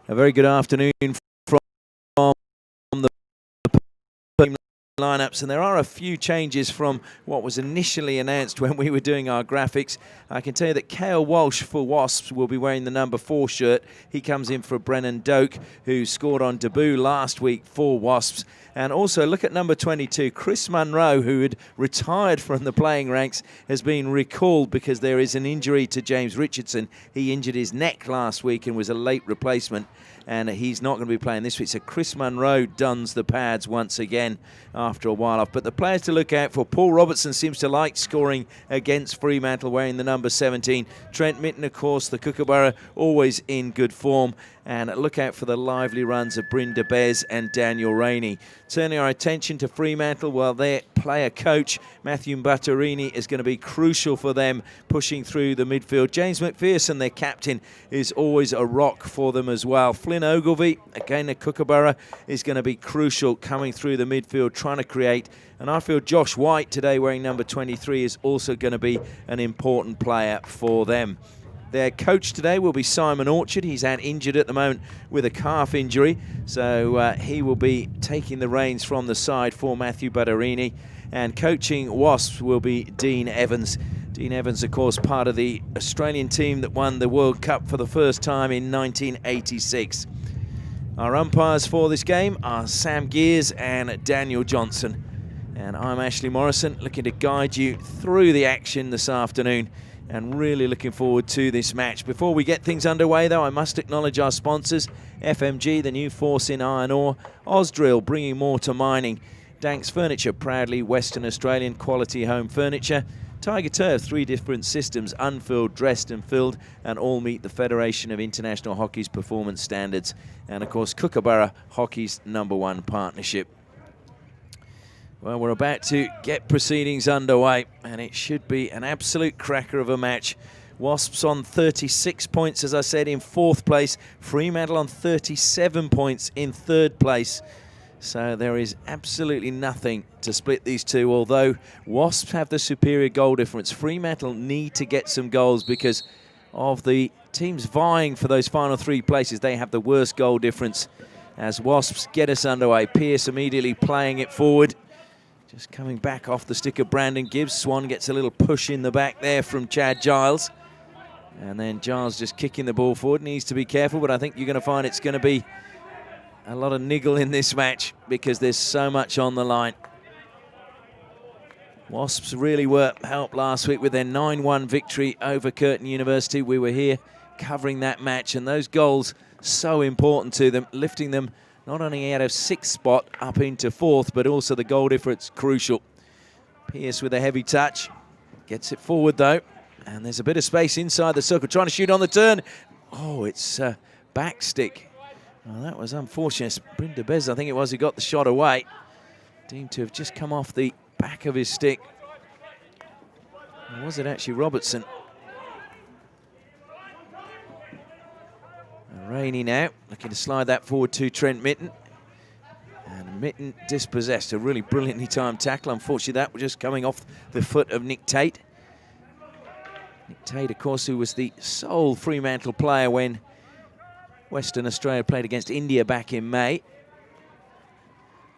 A very good afternoon from the lineups, and there are a few changes from what was initially announced when we were doing our graphics. I can tell you that Cale Walsh for Wasps will be wearing the number 4 shirt. He comes in for Brennan Doak, who scored on debut last week for Wasps. And also look at number 22, Chris Munro, who had retired from the playing ranks, has been recalled because there is an injury to James Richardson. He injured his neck last week and was a late replacement, and he's not going to be playing this week. So Chris Munro dons the pads once again after a while off. But the players to look out for: Paul Robertson seems to like scoring against Fremantle, wearing the number 17. Trent Mitten, of course, the Kookaburra, always in good form. And look out for the lively runs of Brynda Bez and Daniel Rainey. Turning our attention to Fremantle, well, their player coach, Matthew Mbatarini, is going to be crucial for them pushing through the midfield. James McPherson, their captain, is always a rock for them as well. Flynn Ogilvie, again a Kookaburra, is going to be crucial coming through the midfield, trying to create. And I feel Josh White, today wearing number 23, is also going to be an important player for them. Their coach today will be Simon Orchard. He's out injured at the moment with a calf injury, so he will be taking the reins from the side for Matthew Badarini. And coaching Wasps will be Dean Evans. Dean Evans, of course, part of the Australian team that won the World Cup for the first time in 1986. Our umpires for this game are Sam Gears and Daniel Johnson. And I'm Ashley Morrison, looking to guide you through the action this afternoon, and really looking forward to this match. Before we get things underway, though, I must acknowledge our sponsors: FMG, the new force in iron ore; Ausdrill, bringing more to mining; Danks Furniture, proudly Western Australian quality home furniture; Tiger Turf, 3 different systems, unfilled, dressed and filled, and all meet the Federation of International Hockey's performance standards; and of course Kookaburra, hockey's #1 partnership. Well, we're about to get proceedings underway, and it should be an absolute cracker of a match. Wasps on 36 points, as I said, in 4th place. Fremantle on 37 points in 3rd place. So there is absolutely nothing to split these two, although Wasps have the superior goal difference. Fremantle need to get some goals because of the teams vying for those final 3 places. They have the worst goal difference. As Wasps get us underway, Pearce immediately playing it forward. Just coming back off the stick of Brandon Gibbs. Swan gets a little push in the back there from Chad Giles. And then Giles just kicking the ball forward. Needs to be careful, but I think you're going to find it's going to be a lot of niggle in this match because there's so much on the line. Wasps really were helped last week with their 9-1 victory over Curtin University. We were here covering that match, and those goals so important to them, lifting them not only out of 6th spot up into 4th, but also the goal difference crucial. Pearce with a heavy touch. Gets it forward, though. And there's a bit of space inside the circle. Trying to shoot on the turn. Oh, it's back stick. Well, that was unfortunate. Brynda Bez, I think it was, who got the shot away. Deemed to have just come off the back of his stick. Or was it actually Robertson? Rainey now, looking to slide that forward to Trent Mitten. And Mitten dispossessed. A really brilliantly timed tackle. Unfortunately, that was just coming off the foot of Nick Tate. Nick Tate, of course, who was the sole Fremantle player when Western Australia played against India back in May.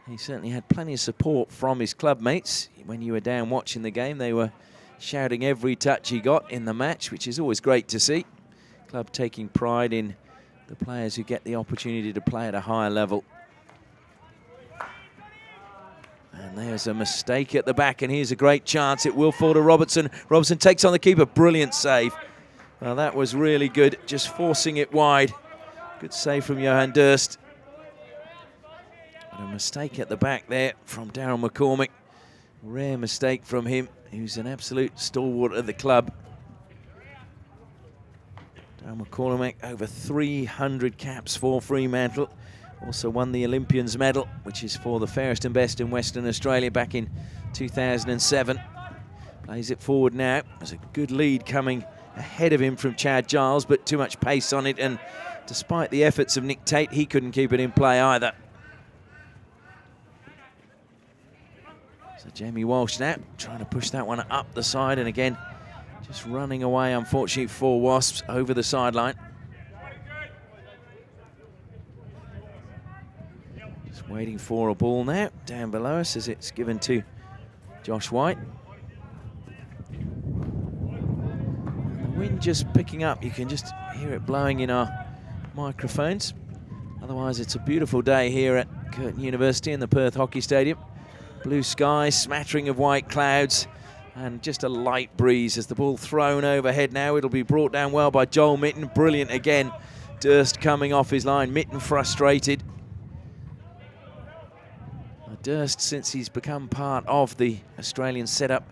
He certainly had plenty of support from his club mates. When you were down watching the game, they were shouting every touch he got in the match, which is always great to see. Club taking pride in the players who get the opportunity to play at a higher level. And there's a mistake at the back, and here's a great chance. It will fall to Robertson. Robertson takes on the keeper. Brilliant save. Well, that was really good, just forcing it wide. Good save from Johan Durst. But a mistake at the back there from Darryl McCormick. Rare mistake from him, who's an absolute stalwart of the club. Darryl McCormick, over 300 caps for Fremantle. Also won the Olympians medal, which is for the fairest and best in Western Australia back in 2007. Plays it forward now. There's a good lead coming ahead of him from Chad Giles, but too much pace on it, and despite the efforts of Nick Tate, he couldn't keep it in play either. So Jamie Walsh now trying to push that one up the side, and again just running away, unfortunately, for Wasps over the sideline. Just waiting for a ball now down below us as it's given to Josh White. And the wind just picking up. You can just hear it blowing in our microphones. Otherwise, it's a beautiful day here at Curtin University in the Perth Hockey Stadium. Blue sky, smattering of white clouds, and just a light breeze as the ball thrown overhead now. It'll be brought down well by Joel Mitten. Brilliant again. Durst coming off his line. Mitten frustrated. Durst, since he's become part of the Australian setup,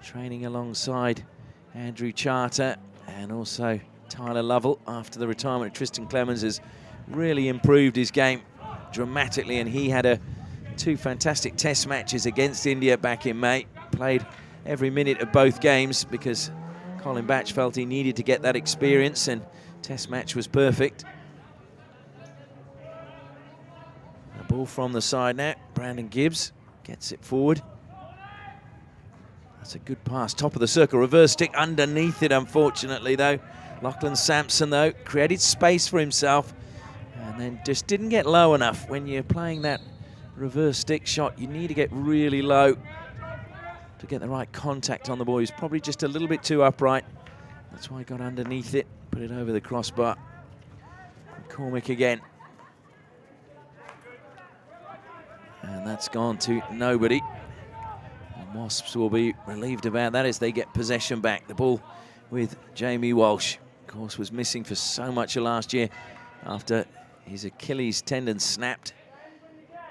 training alongside Andrew Charter and also Tyler Lovell after the retirement of Tristan Clemens, has really improved his game dramatically, and he had two fantastic test matches against India back in May. Played every minute of both games because Colin Batch felt he needed to get that experience, and test match was perfect. Ball from the side now. Brandon Gibbs gets it forward. That's a good pass. Top of the circle. Reverse stick underneath it, unfortunately, though. Lachlan Sampson, though, created space for himself and then just didn't get low enough. When you're playing that reverse stick shot, you need to get really low to get the right contact on the ball. He's probably just a little bit too upright. That's why he got underneath it, put it over the crossbar. McCormick again. And that's gone to nobody. And Wasps will be relieved about that as they get possession back. The ball with Jamie Walsh. Of course, was missing for so much of last year after his Achilles tendon snapped.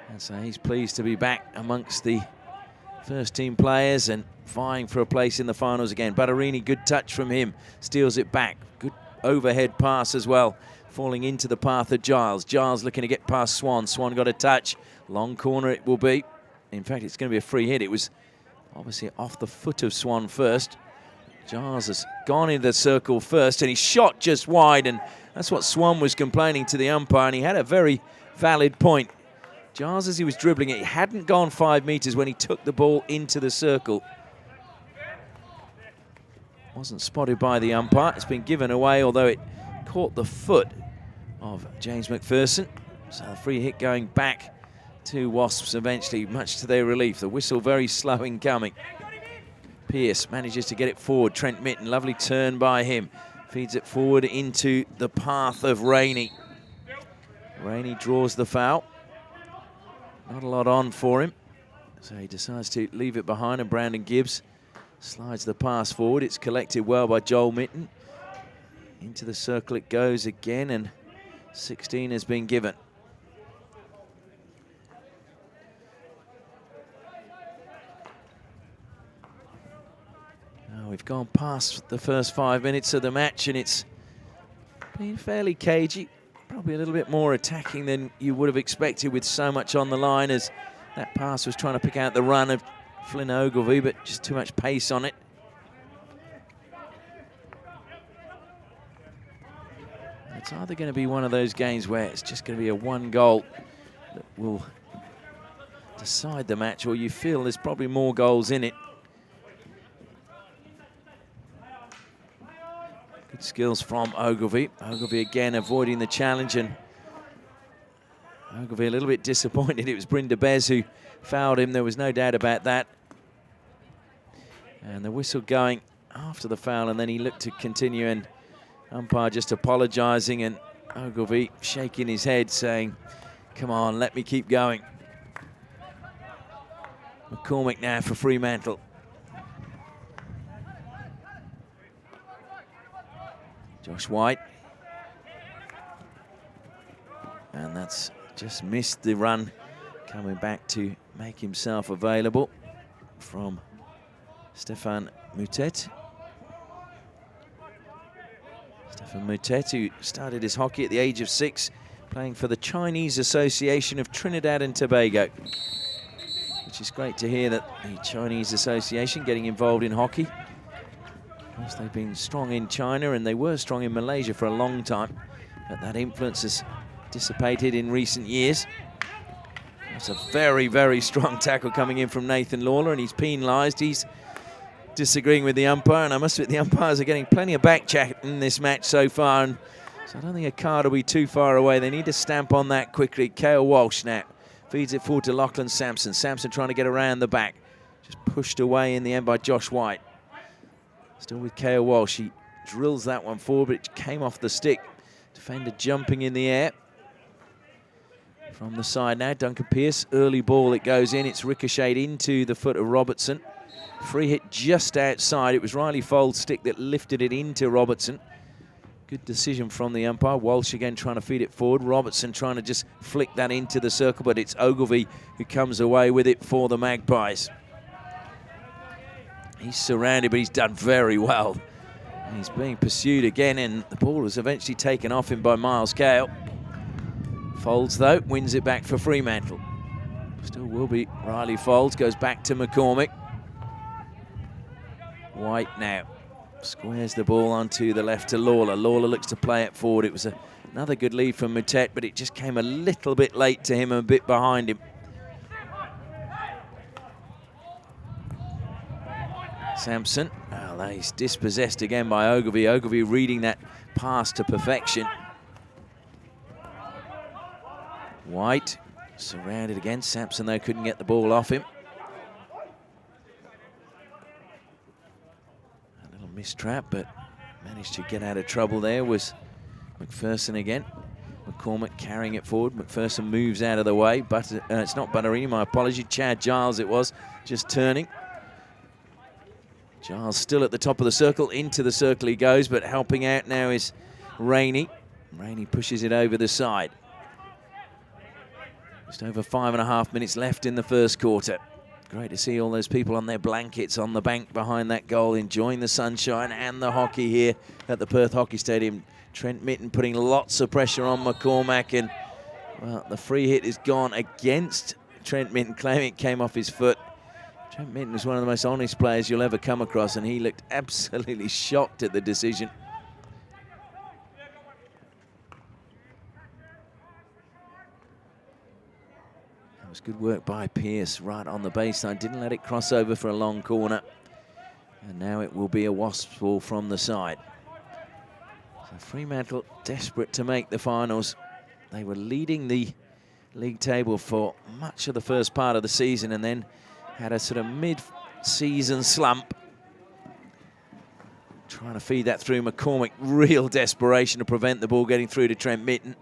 And so he's pleased to be back amongst the first team players and vying for a place in the finals again. Butterini, good touch from him. Steals it back. Good overhead pass as well. Falling into the path of Giles. Giles looking to get past Swan. Swan got a touch. Long corner it will be. In fact, it's going to be a free hit. It was obviously off the foot of Swan first. Giles has gone into the circle first, and he shot just wide, and that's what Swan was complaining to the umpire, and he had a very valid point. Giles, as he was dribbling it, he hadn't gone 5 meters when he took the ball into the circle. Wasn't spotted by the umpire. It's been given away, although it caught the foot of James McPherson. So the free hit going back to Wasps eventually, much to their relief. The whistle very slow in coming. Pearce manages to get it forward. Trent Mitten, lovely turn by him. Feeds it forward into the path of Rainey. Rainey draws the foul. Not a lot on for him. So he decides to leave it behind, and Brandon Gibbs slides the pass forward. It's collected well by Joel Mitten. Into the circle it goes again, and 16 has been given. Now we've gone past the first 5 minutes of the match, and it's been fairly cagey. Probably a little bit more attacking than you would have expected with so much on the line, as that pass was trying to pick out the run of Flynn Ogilvie, but just too much pace on it. It's either going to be one of those games where it's just going to be a one goal that will decide the match, or you feel there's probably more goals in it. Good skills from Ogilvie. Ogilvie again avoiding the challenge, and Ogilvie a little bit disappointed. It was Brynda Bez who fouled him. There was no doubt about that. And the whistle going after the foul, and then he looked to continue, and umpire just apologising, and Ogilvie shaking his head saying, come on, let me keep going. McCormick now for Fremantle. Josh White. And that's just missed the run. Coming back to make himself available from Stefan Moutet. Stefan Moutet, who started his hockey at the age of 6, playing for the Chinese Association of Trinidad and Tobago. Which is great to hear that the Chinese Association getting involved in hockey. Of course, they've been strong in China, and they were strong in Malaysia for a long time, but that influence has dissipated in recent years. That's a very, very strong tackle coming in from Nathan Lawler, and he's penalised. He's disagreeing with the umpire, and I must admit the umpires are getting plenty of back chat in this match so far, and so I don't think a card will be too far away. They need to stamp on that quickly. Cale Walsh now feeds it forward to Lachlan Sampson. Sampson trying to get around the back. Just pushed away in the end by Josh White. Still with Kale Walsh. He drills that one forward, but it came off the stick. Defender jumping in the air. From the side now, Duncan Pearce. Early ball, it goes in. It's ricocheted into the foot of Robertson. Free hit just outside. It was Riley Fold's stick that lifted it into Robertson. Good decision from the umpire. Walsh again trying to feed it forward. Robertson trying to just flick that into the circle, but it's Ogilvie who comes away with it for the Magpies. He's surrounded, but he's done very well. He's being pursued again, and the ball was eventually taken off him by Miles Kale. Folds, though, wins it back for Fremantle. Still will be Riley Folds, goes back to McCormick. White now squares the ball onto the left to Lawler. Lawler looks to play it forward. It was another good lead from Moutet, but it just came a little bit late to him and a bit behind him. Sampson, well, he's dispossessed again by Ogilvie. Ogilvie reading that pass to perfection. White surrounded again. Sampson, though, couldn't get the ball off him. A little mistrap, but managed to get out of trouble there was McPherson again. McCormick carrying it forward. McPherson moves out of the way, but it's not Butterini, my apology. Chad Giles it was, just turning. Giles still at the top of the circle. Into the circle he goes, but helping out now is Rainey. Rainey pushes it over the side. Just over 5.5 minutes left in the first quarter. Great to see all those people on their blankets on the bank behind that goal, enjoying the sunshine and the hockey here at the Perth Hockey Stadium. Trent Mitten putting lots of pressure on McCormack, and well, the free hit is gone against Trent Mitten, claiming it came off his foot. Trent Mitten is one of the most honest players you'll ever come across, and he looked absolutely shocked at the decision. That was good work by Pearce right on the baseline. Didn't let it cross over for a long corner. And now it will be a Wasps ball from the side. So Fremantle desperate to make the finals. They were leading the league table for much of the first part of the season and then had a sort of mid-season slump. Trying to feed that through McCormick. Real desperation to prevent the ball getting through to Trent Mitten.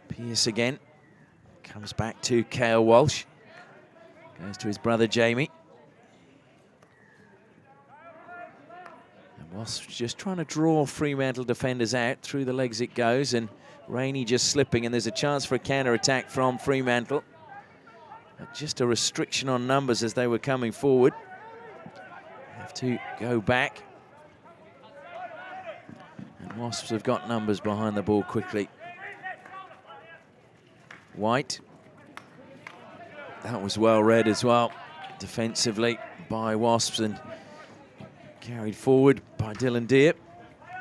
Pearce again. Comes back to Kale Walsh. Goes to his brother Jamie. And Wasps just trying to draw Fremantle defenders out. Through the legs it goes, and Rainey just slipping, and there's a chance for a counter-attack from Fremantle. Just a restriction on numbers as they were coming forward. Have to go back. And Wasps have got numbers behind the ball quickly. White. That was well read as well, defensively by Wasps, and carried forward by Dylan Deere.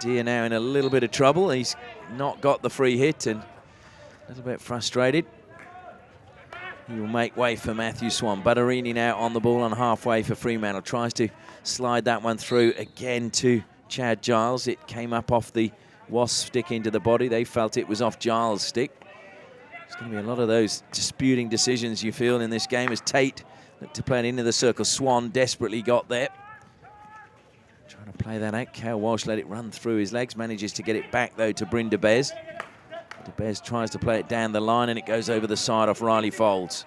Deere now in a little bit of trouble. He's not got the free hit and a little bit frustrated. He will make way for Matthew Swan. Butterini now on the ball on halfway for Fremantle. Tries to slide that one through again to Chad Giles. It came up off the Wasp stick into the body. They felt it was off Giles' stick. There's going to be a lot of those disputing decisions you feel in this game as Tate looked to play it into the circle. Swan desperately got there. Trying to play that out. Kale Walsh let it run through his legs. Manages to get it back, though, to Bryn DeBez. DeBez tries to play it down the line, and it goes over the side off Riley Folds.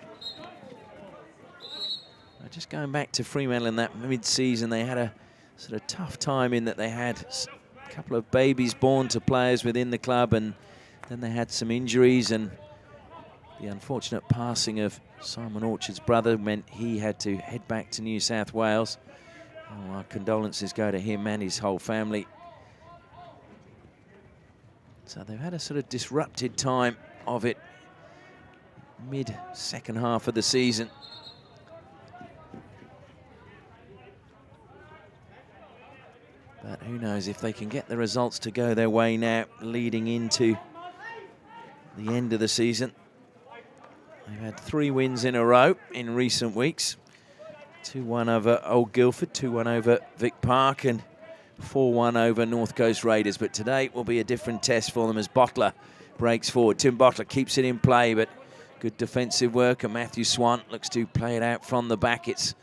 Just going back to Fremantle in that mid-season, they had a sort of tough time in that they had a couple of babies born to players within the club, and then they had some injuries, and the unfortunate passing of Simon Orchard's brother meant he had to head back to New South Wales. Oh, our condolences go to him and his whole family. So they've had a sort of disrupted time of it mid-second half of the season. But who knows if they can get the results to go their way now, leading into the end of the season. They've had 3 wins in a row in recent weeks. 2-1 over Old Guildford, 2-1 over Vic Park, and 4-1 over North Coast Raiders. But today will be a different test for them as Bottler breaks forward. Tim Bottler keeps it in play, but good defensive work, and Matthew Swan looks to play it out from the back. It's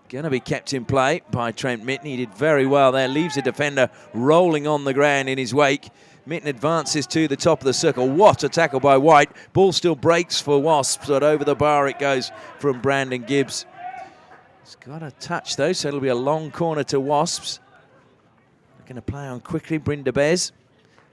going to be kept in play by Trent Mitten. He did very well there, leaves a defender rolling on the ground in his wake. Mitten advances to the top of the circle. What a tackle by White. Ball still breaks for Wasps, but over the bar it goes from Brandon Gibbs. It's got a touch though, so it'll be a long corner to Wasps. Going to play on quickly, Brynda Bez.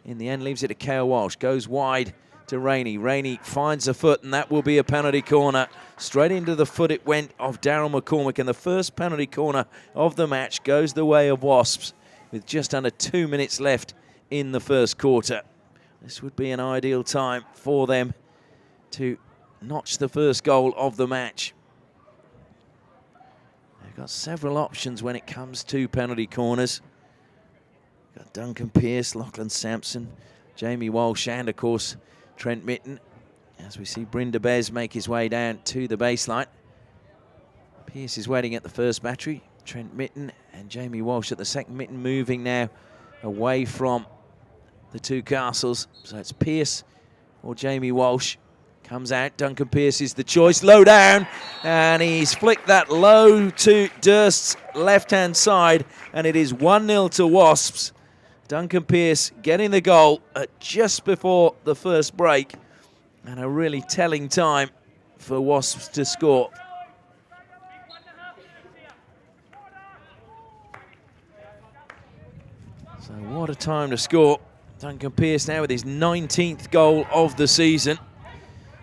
In the end, leaves it to Kale Walsh. Goes wide to Rainey. Rainey finds a foot, and that will be a penalty corner. Straight into the foot it went of Daryl McCormick, and the first penalty corner of the match goes the way of Wasps with just under 2 minutes left in the first quarter. This would be an ideal time for them to notch the first goal of the match. They've got several options when it comes to penalty corners. Got Duncan Pearce, Lachlan Sampson, Jamie Walsh, and of course Trent Mitten. As we see Brynda Bez make his way down to the baseline. Pearce is waiting at the first battery. Trent Mitten and Jamie Walsh at the second. Mitten moving now away from the two castles. So it's Pearce or Jamie Walsh. Comes out, Duncan Pearce is the choice. Low down, and he's flicked that low to Durst's left-hand side, and it is 1-0 to Wasps. Duncan Pearce getting the goal at just before the first break, and a really telling time for Wasps to score. So what a time to score. Duncan Pearce now with his 19th goal of the season,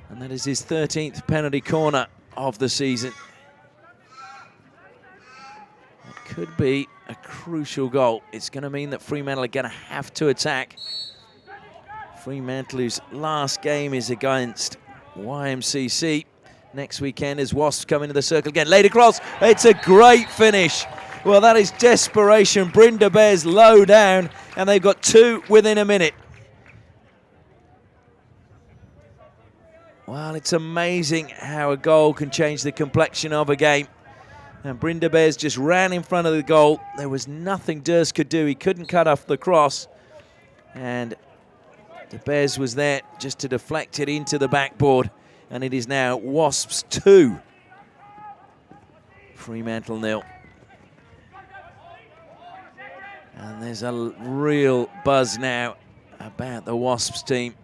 and that is his 13th penalty corner of the season. It could be a crucial goal. It's going to mean that Fremantle are going to have to attack. Fremantle, whose last game is against YMCC next weekend, as Wasps come into the circle again. Laid across, it's a great finish. Well, that is desperation. Brynda Bez low down, and they've got two within a minute. Well, it's amazing how a goal can change the complexion of a game. And Brynda Bez just ran in front of the goal. There was nothing Durst could do. He couldn't cut off the cross. And De Bez was there just to deflect it into the backboard. And it is now Wasps 2, Fremantle 0. And there's a real buzz now about the Wasps team.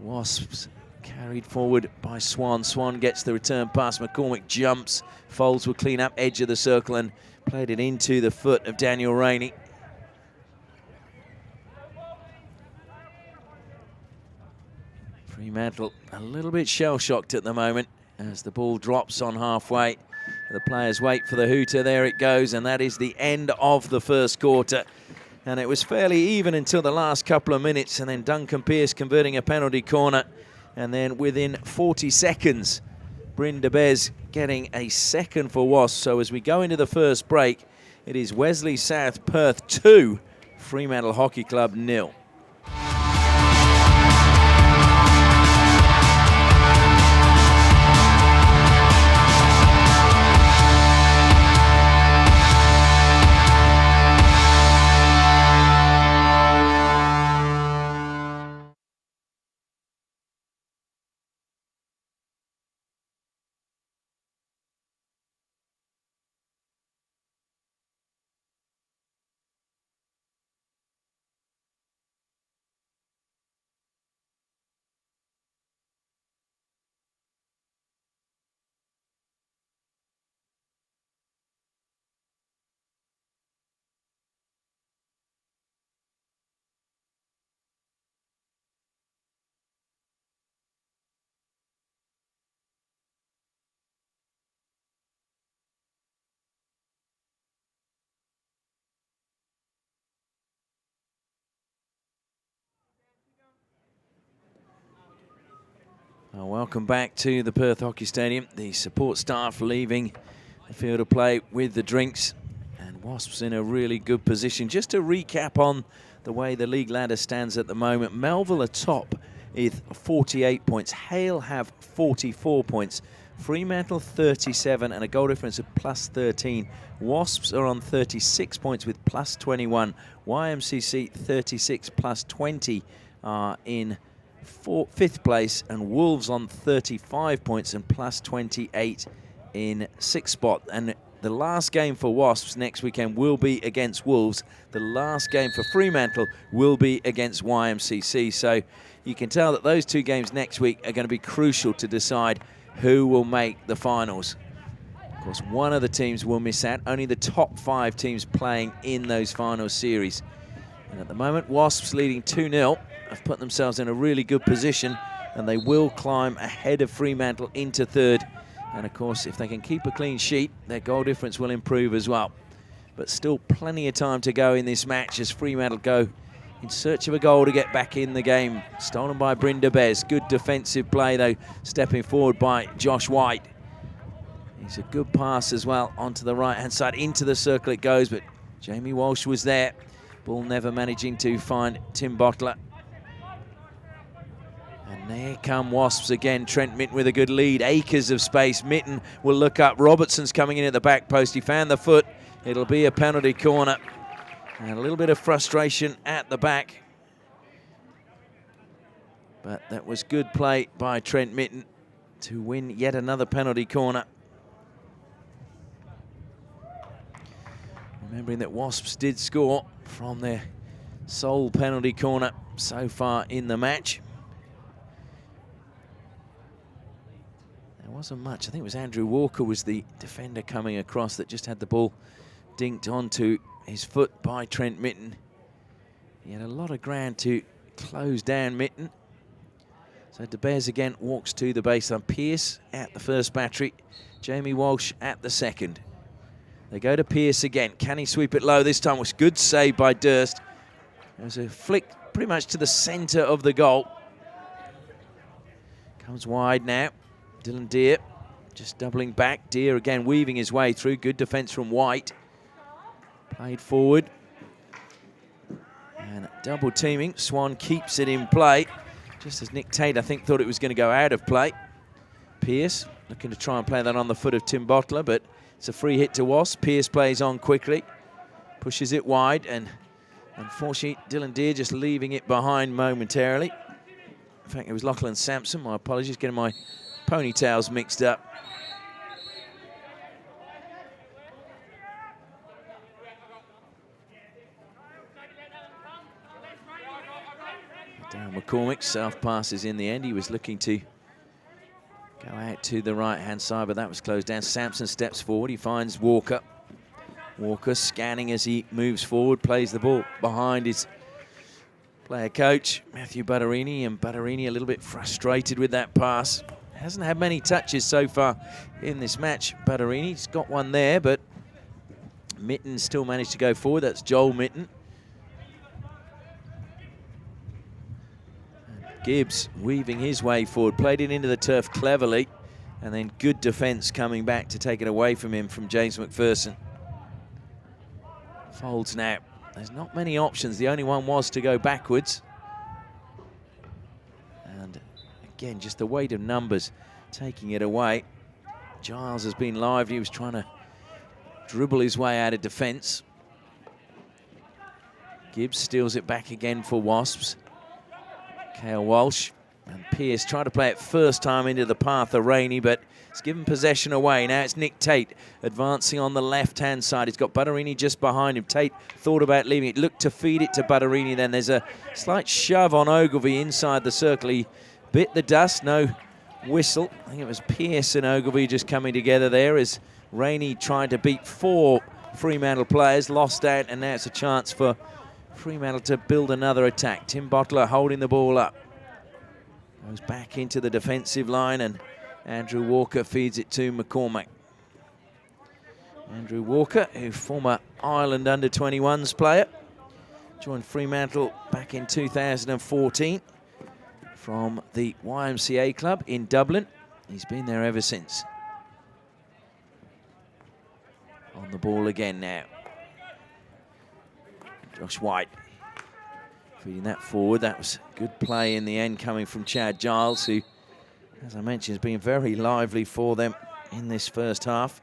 Wasps carried forward by Swan. Swan gets the return pass. McCormick jumps. Foles will clean up edge of the circle and played it into the foot of Daniel Rainey. Fremantle a little bit shell-shocked at the moment as the ball drops on halfway. The players wait for the hooter. There it goes, and that is the end of the first quarter. And it was fairly even until the last couple of minutes, and then Duncan Pearce converting a penalty corner. And then within 40 seconds, Brynda Bez getting a second for Wasps. So as we go into the first break, it is Wesley South Perth 2, Fremantle Hockey Club 0. Well, welcome back to the Perth Hockey Stadium. The support staff leaving the field of play with the drinks, and Wasps in a really good position. Just to recap on the way the league ladder stands at the moment, Melville are top with 48 points. Hale have 44 points. Fremantle 37 and a goal difference of +13. Wasps are on 36 points with +21. YMCC 36 +20 are in fifth place, and Wolves on 35 points and +28 in sixth spot. And the last game for Wasps next weekend will be against Wolves. The last game for Fremantle will be against YMCC. So you can tell that those two games next week are going to be crucial to decide who will make the finals. Of course, one of the teams will miss out. Only the top 5 teams playing in those final series. And at the moment, Wasps leading 2-0 have put themselves in a really good position, and they will climb ahead of Fremantle into third. And of course, if they can keep a clean sheet, their goal difference will improve as well. But still plenty of time to go in this match as Fremantle go in search of a goal to get back in the game. Stolen by Brynda Bez. Good defensive play, though, stepping forward by Josh White. He's a good pass as well onto the right-hand side. Into the circle it goes, but Jamie Walsh was there. Ball never managing to find Tim Bottler. And there come Wasps again. Trent Mitten with a good lead. Acres of space. Mitten will look up. Robertson's coming in at the back post. He found the foot. It'll be a penalty corner. And a little bit of frustration at the back. But that was good play by Trent Mitten to win yet another penalty corner. Remembering that Wasps did score from their sole penalty corner so far in the match. There wasn't much. I think it was Andrew Walker was the defender coming across that just had the ball dinked onto his foot by Trent Mitten. He had a lot of ground to close down Mitten. So De Beers again walks to the baseline. Pearce at the first battery. Jamie Walsh at the second. They go to Pearce again. Can he sweep it low? This time was good save by Durst. There was a flick pretty much to the centre of the goal. Comes wide now. Dylan Deere just doubling back. Deere again weaving his way through. Good defence from White. Played forward. And double teaming. Swan keeps it in play. Just as Nick Tate, I think, thought it was going to go out of play. Pearce looking to try and play that on the foot of Tim Bottler, but it's a free hit to Wasp. Pearce plays on quickly. Pushes it wide, and unfortunately, Dylan Deere just leaving it behind momentarily. In fact, it was Lachlan Sampson. My apologies, getting my ponytails mixed up. Darren McCormick, self passes in the end. He was looking to go out to the right-hand side, but that was closed down. Sampson steps forward. He finds Walker. Walker scanning as he moves forward, plays the ball behind his player coach, Matthew Butterini, and Butterini a little bit frustrated with that pass. Hasn't had many touches so far in this match, Butterini. He's got one there, but Mitten still managed to go forward. That's Joel Mitten. Gibbs weaving his way forward, played it into the turf cleverly, and then good defence coming back to take it away from him from James McPherson. Folds now. There's not many options. The only one was to go backwards. And again, just the weight of numbers taking it away. Giles has been lively. He was trying to dribble his way out of defence. Gibbs steals it back again for Wasps. Cale Walsh and Pearce try to play it first time into the path of Rainey, but it's given possession away. Now it's Nick Tate advancing on the left-hand side. He's got Butterini just behind him. Tate thought about leaving it, looked to feed it to Butterini. Then there's a slight shove on Ogilvie inside the circle. He bit the dust, no whistle. I think it was Pearce and Ogilvie just coming together there as Rainey tried to beat 4 Fremantle players, lost out, and now it's a chance for Fremantle to build another attack. Tim Bottler holding the ball up. Goes back into the defensive line, and Andrew Walker feeds it to McCormack. Andrew Walker, who former Ireland under-21s player, joined Fremantle back in 2014 from the YMCA club in Dublin. He's been there ever since. On the ball again now. Josh White feeding that forward. That was good play in the end coming from Chad Giles, who as I mentioned, has been very lively for them in this first half.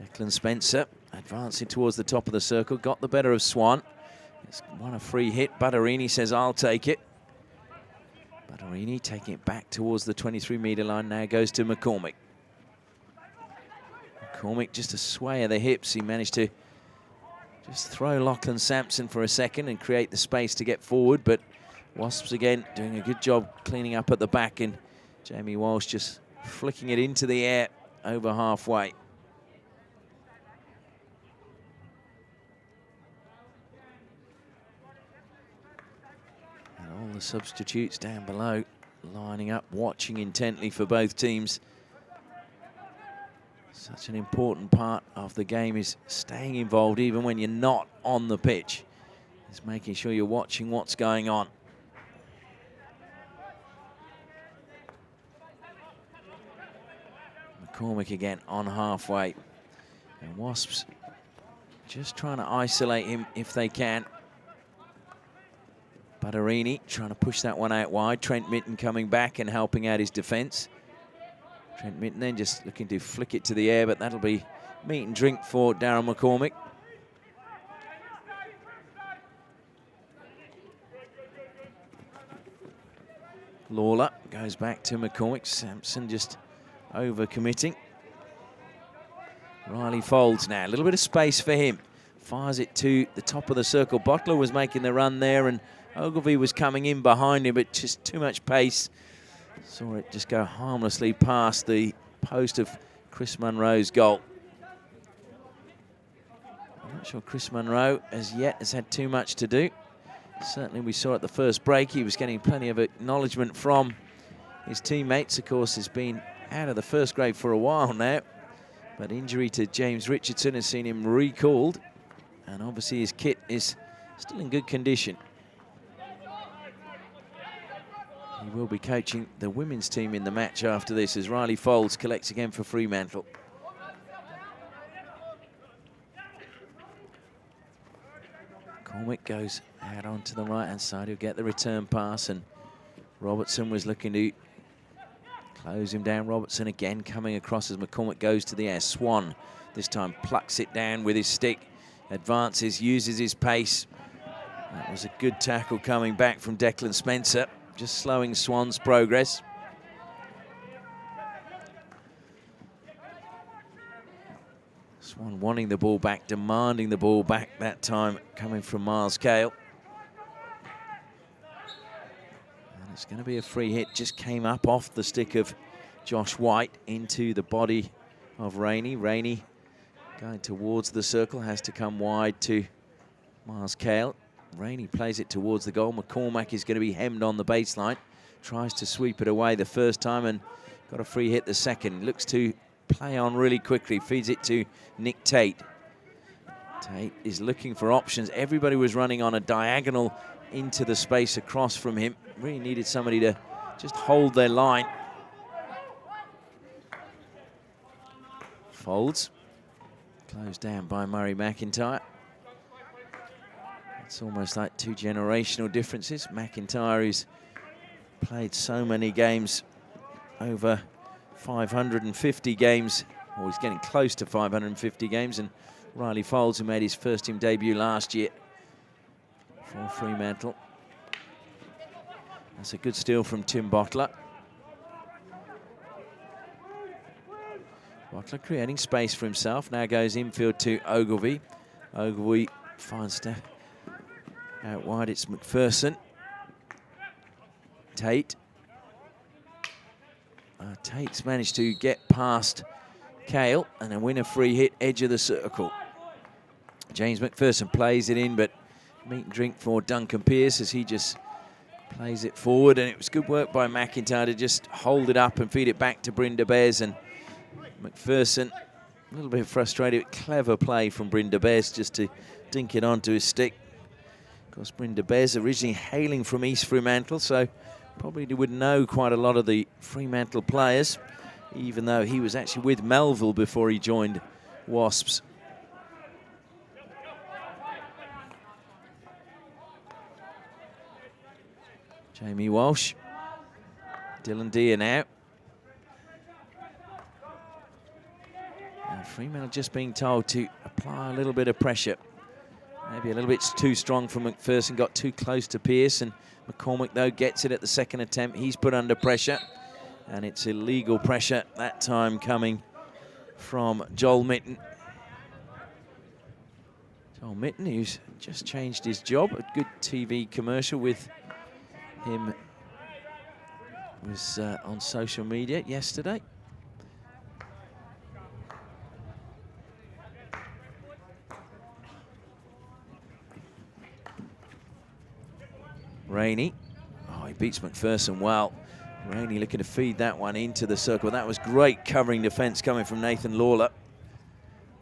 Declan Spencer advancing towards the top of the circle, got the better of Swan. It's won a free hit. Badarini says, I'll take it. Badarini taking it back towards the 23-metre line, now goes to McCormick. McCormick just a sway of the hips. He managed to just throw Lachlan Sampson for a second and create the space to get forward, but Wasps again doing a good job cleaning up at the back, and Jamie Walsh just flicking it into the air over halfway. And all the substitutes down below lining up, watching intently for both teams. Such an important part of the game is staying involved even when you're not on the pitch. It's making sure you're watching what's going on. McCormick again on halfway. And Wasps just trying to isolate him if they can. Badarini trying to push that one out wide. Trent Mitten coming back and helping out his defence. Trent Mitten then just looking to flick it to the air, but that'll be meat and drink for Darren McCormick. Lawler goes back to McCormick. Sampson just over-committing. Riley Folds now, a little bit of space for him. Fires it to the top of the circle. Bottler was making the run there, and Ogilvie was coming in behind him, but just too much pace. Saw it just go harmlessly past the post of Chris Munro's goal. I'm not sure Chris Munro as yet has had too much to do. Certainly we saw at the first break he was getting plenty of acknowledgement from his teammates. Of course, has been out of the first grade for a while now, but injury to James Richardson has seen him recalled, and obviously his kit is still in good condition. He will be coaching the women's team in the match after this as Riley Folds collects again for Fremantle. Cormick goes out onto the right-hand side. He'll get the return pass, and Robertson was looking to close him down. Robertson again coming across as McCormick goes to the air. Swan this time plucks it down with his stick, advances, uses his pace. That was a good tackle coming back from Declan Spencer, just slowing Swan's progress. Swan wanting the ball back, demanding the ball back that time, coming from Miles Cale. And it's going to be a free hit, just came up off the stick of Josh White into the body of Rainey. Rainey going towards the circle, has to come wide to Miles Cale. Rainey plays it towards the goal. McCormack is going to be hemmed on the baseline. Tries to sweep it away the first time and got a free hit the second. Looks to play on really quickly. Feeds it to Nick Tate. Tate is looking for options. Everybody was running on a diagonal into the space across from him. Really needed somebody to just hold their line. Folds. Closed down by Murray McIntyre. It's almost like two generational differences. McIntyre has played so many games, over 550 games, or he's getting close to 550 games, and Riley Folds, who made his first team debut last year for Fremantle. That's a good steal from Tim Bottler. Bottler creating space for himself, now goes infield to Ogilvie. Ogilvie finds Steph. Out wide, it's McPherson. Tate. Tate's managed to get past Cale and then win a free hit, edge of the circle. James McPherson plays it in, but meat and drink for Duncan Pearce as he just plays it forward. And it was good work by McIntyre to just hold it up and feed it back to Brynda Bez. And McPherson, a little bit frustrated. Clever play from Brynda Bez just to dink it onto his stick. Of course, Brynda Bez originally hailing from East Fremantle, so probably would know quite a lot of the Fremantle players, even though he was actually with Melville before he joined Wasps. Jamie Walsh. Dylan Deere now. And Fremantle just being told to apply a little bit of pressure. Maybe a little bit too strong from McPherson, got too close to Pearce, and McCormick, though, gets it at the second attempt. He's put under pressure, and it's illegal pressure that time coming from Joel Mitten. Joel Mitten, who's just changed his job. A good TV commercial with him was on social media yesterday. Rainey. Oh, he beats McPherson well. Rainey looking to feed that one into the circle. That was great covering defense coming from Nathan Lawler.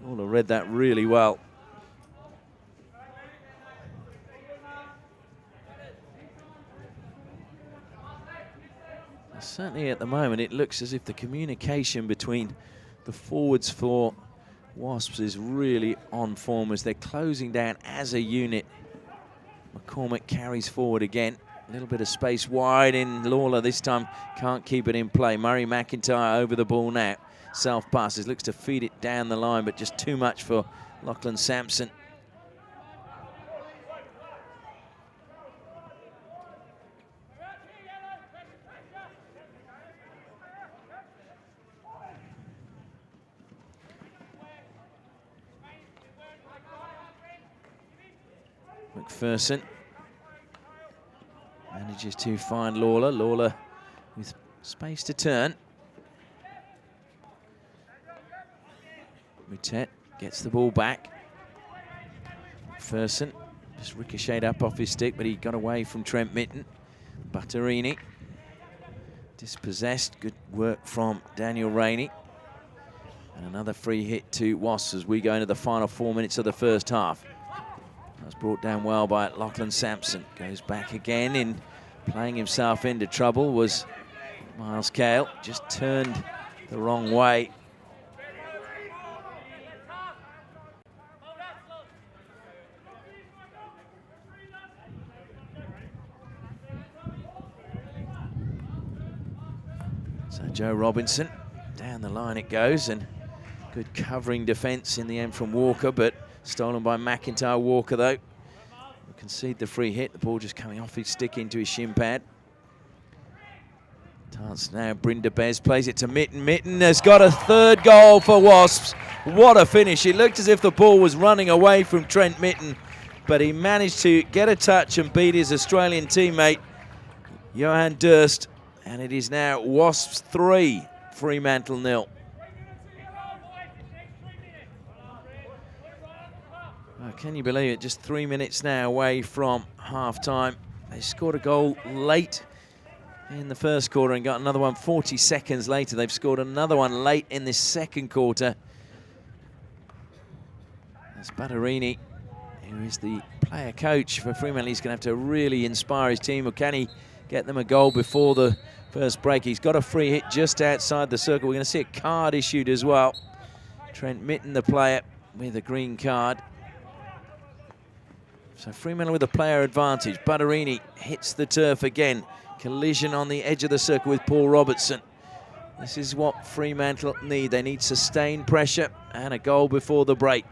Lawler read that really well. Certainly at the moment, it looks as if the communication between the forwards for Wasps is really on form as they're closing down as a unit. McCormick carries forward again. A little bit of space wide in. Lawler this time can't keep it in play. Murray McIntyre over the ball now. Self passes, looks to feed it down the line, but just too much for Lachlan Sampson. McPherson manages to find Lawler. Lawler with space to turn. Moutet gets the ball back. McPherson just ricocheted up off his stick, but he got away from Trent Mitten. Butterini dispossessed. Good work from Daniel Rainey. And another free hit to Wasps as we go into the final 4 minutes of the first half. That was brought down well by Lachlan Sampson. Goes back again in playing himself into trouble was Miles Cale. Just turned the wrong way. So Joe Robinson, down the line it goes, and good covering defence in the end from Walker, but stolen by McIntyre. Walker, though, will concede the free hit. The ball just coming off his stick into his shin pad. Dance now, Brynda Bez plays it to Mitten. Mitten has got a third goal for Wasps. What a finish. It looked as if the ball was running away from Trent Mitten, but he managed to get a touch and beat his Australian teammate, Johan Durst. And it is now Wasps 3, Fremantle 0. Oh, can you believe it? Just 3 minutes now away from half-time. They scored a goal late in the first quarter and got another one 40 seconds later. They've scored another one late in this second quarter. As Butterini, who is the player coach for Fremantle, he's going to have to really inspire his team. Or can he get them a goal before the first break? He's got a free hit just outside the circle. We're going to see a card issued as well. Trent Mitten, the player, with a green card. So Fremantle with a player advantage. Butterini hits the turf again. Collision on the edge of the circle with Paul Robertson. This is what Fremantle need. They need sustained pressure and a goal before the break.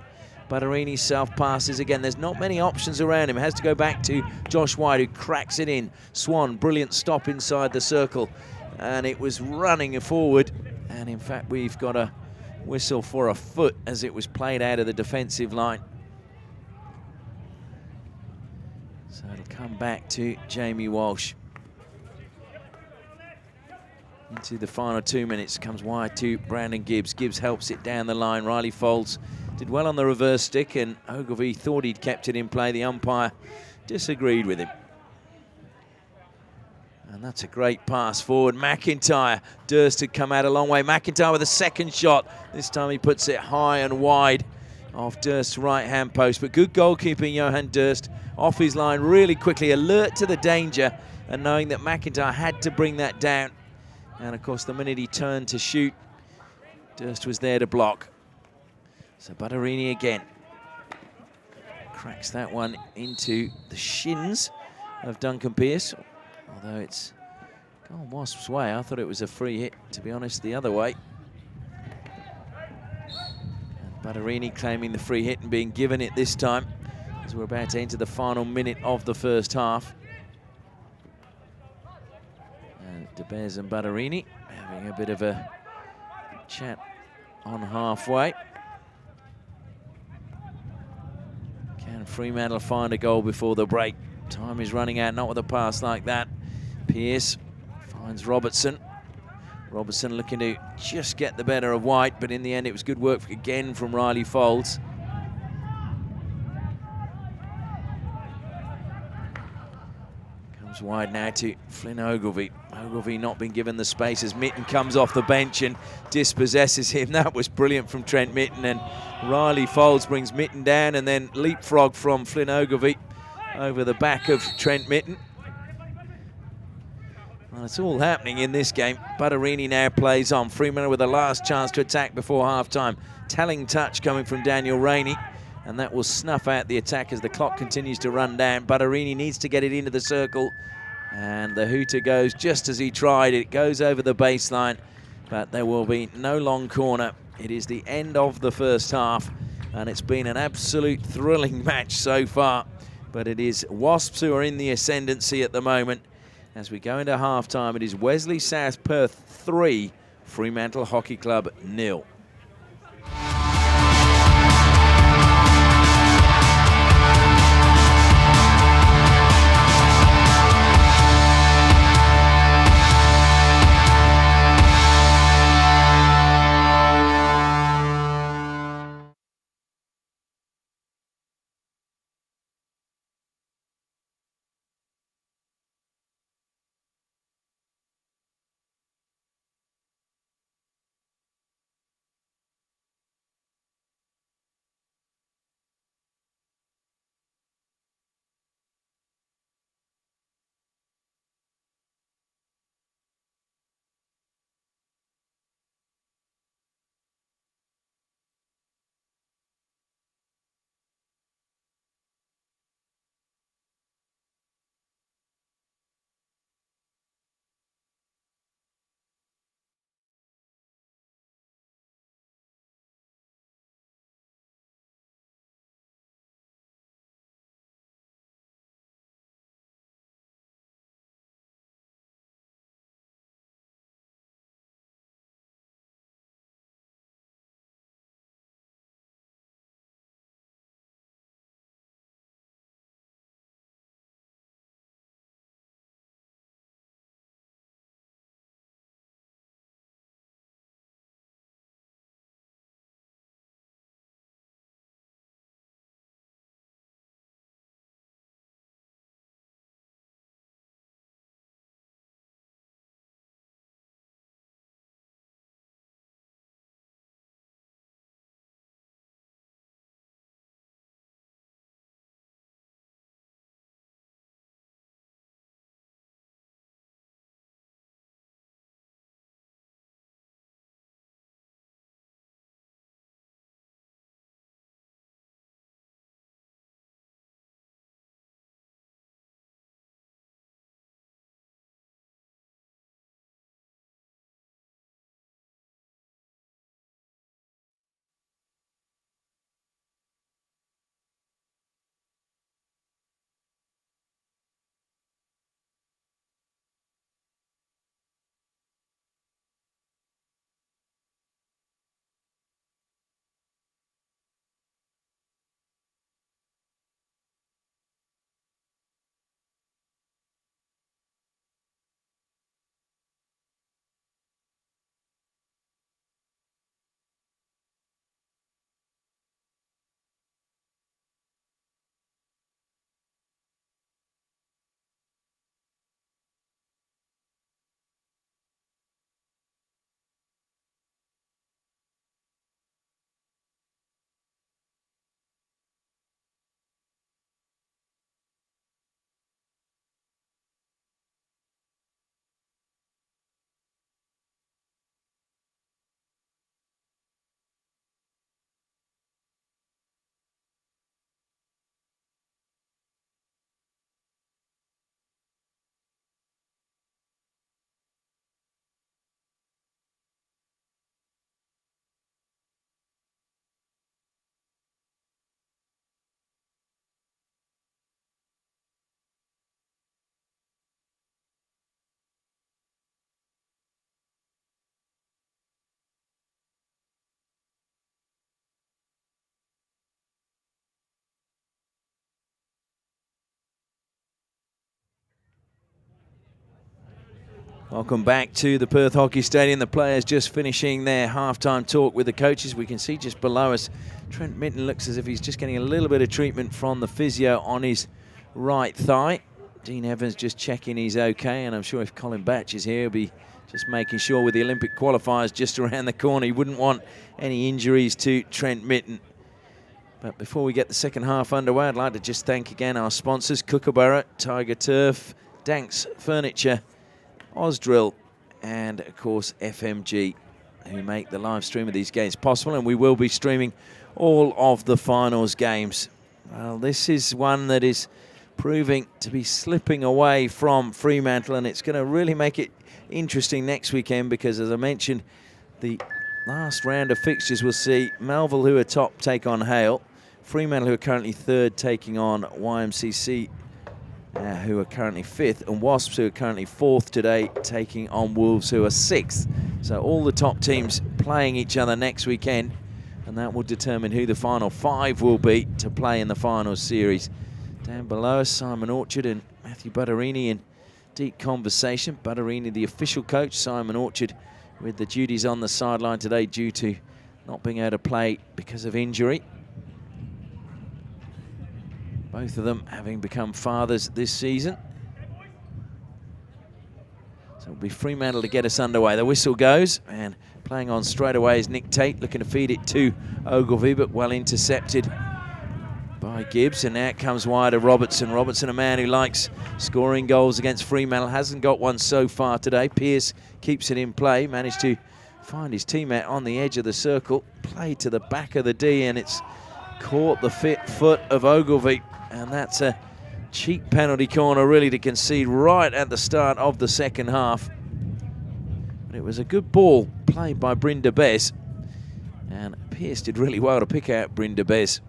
Butterini self-passes again. There's not many options around him. Has to go back to Josh White, who cracks it in. Swan, brilliant stop inside the circle. And it was running forward. And in fact, we've got a whistle for a foot as it was played out of the defensive line. So it'll come back to Jamie Walsh. Into the final 2 minutes, comes wide to Brandon Gibbs. Gibbs helps it down the line. Riley Folds did well on the reverse stick, and Ogilvie thought he'd kept it in play. The umpire disagreed with him. And that's a great pass forward. McIntyre, Durst had come out a long way. McIntyre with a second shot. This time he puts it high and wide off Durst's right-hand post. But good goalkeeping, Johan Durst, off his line really quickly, alert to the danger, and knowing that McIntyre had to bring that down. And of course, the minute he turned to shoot, Durst was there to block. So Butterini again cracks that one into the shins of Duncan Pearce. Although it's gone Wasps' way. I thought it was a free hit, to be honest, the other way. And Butterini claiming the free hit and being given it this time, as we're about to enter the final minute of the first half. And De Beers and Butterini having a bit of a chat on halfway. Can Fremantle find a goal before the break? Time is running out, not with a pass like that. Pearce finds Robertson. Robertson looking to just get the better of White, but in the end it was good work again from Riley Folds. Comes wide now to Flynn Ogilvie. Ogilvie not been given the space as Mitten comes off the bench and dispossesses him. That was brilliant from Trent Mitten, and Riley Folds brings Mitten down and then leapfrog from Flynn Ogilvie over the back of Trent Mitten. Well, it's all happening in this game. Butterini now plays on. Fremantle with a last chance to attack before half-time. Telling touch coming from Daniel Rainey, and that will snuff out the attack as the clock continues to run down. Butterini needs to get it into the circle, and the hooter goes just as he tried. It goes over the baseline, but there will be no long corner. It is the end of the first half, and it's been an absolute thrilling match so far. But it is Wasps who are in the ascendancy at the moment. As we go into half-time, it is Wesley South Perth 3, Fremantle Hockey Club 0. Welcome back to the Perth Hockey Stadium. The players just finishing their halftime talk with the coaches. We can see just below us, Trent Mitten looks as if he's just getting a little bit of treatment from the physio on his right thigh. Dean Evans just checking he's okay, and I'm sure if Colin Batch is here, he'll be just making sure with the Olympic qualifiers just around the corner, he wouldn't want any injuries to Trent Mitten. But before we get the second half underway, I'd like to just thank again our sponsors, Kookaburra, Tiger Turf, Danks Furniture, Ausdrill, and of course FMG, who make the live stream of these games possible, and we will be streaming all of the finals games. Well, this is one that is proving to be slipping away from Fremantle, and it's going to really make it interesting next weekend because, as I mentioned, the last round of fixtures will see Melville, who are top, take on Hale, Fremantle, who are currently third, taking on YMCC, who are currently fifth, and Wasps, who are currently fourth today, taking on Wolves, who are sixth. So all the top teams playing each other next weekend, and that will determine who the final five will be to play in the final series. Down below us, Simon Orchard and Matthew Butterini in deep conversation. Butterini, the official coach, Simon Orchard with the duties on the sideline today due to not being able to play because of injury. Both of them having become fathers this season. So it'll be Fremantle to get us underway. The whistle goes, and playing on straight away is Nick Tate, looking to feed it to Ogilvie, but well intercepted by Gibbs, and now it comes wide to Robertson. Robertson, a man who likes scoring goals against Fremantle, hasn't got one so far today. Pearce keeps it in play, managed to find his teammate on the edge of the circle, played to the back of the D, and it's caught the foot of Ogilvie. And that's a cheap penalty corner, really, to concede right at the start of the second half. But it was a good ball played by Bryn de Bez. And Pearce did really well to pick out Bryn de Bez.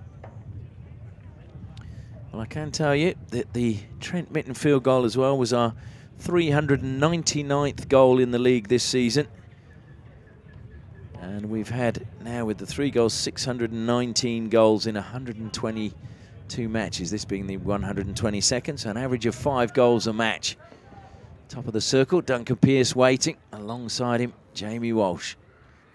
Well, I can tell you that the Trent Mitten field goal as well was our 399th goal in the league this season. And we've had, now with the 3 goals, 619 goals in 122 matches, this being the 122nd, so an average of 5 goals a match. Top of the circle, Duncan Pearce waiting. Alongside him, Jamie Walsh.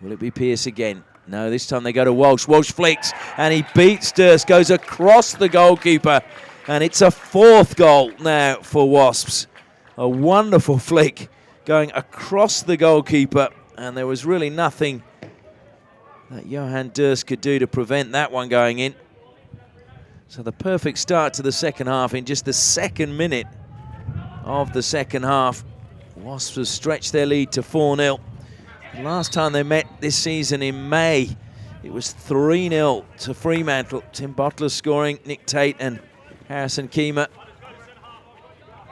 Will it be Pearce again? No, this time they go to Walsh. Walsh flicks, and he beats Durst, goes across the goalkeeper, and it's a 4th goal now for Wasps. A wonderful flick going across the goalkeeper, and there was really nothing that Johan Durst could do to prevent that one going in. So the perfect start to the second half. In just the second minute of the second half, Wasps have stretched their lead to 4-0. The last time they met this season in May, it was 3-0 to Fremantle. Tim Bottler scoring, Nick Tate and Harrison Keema.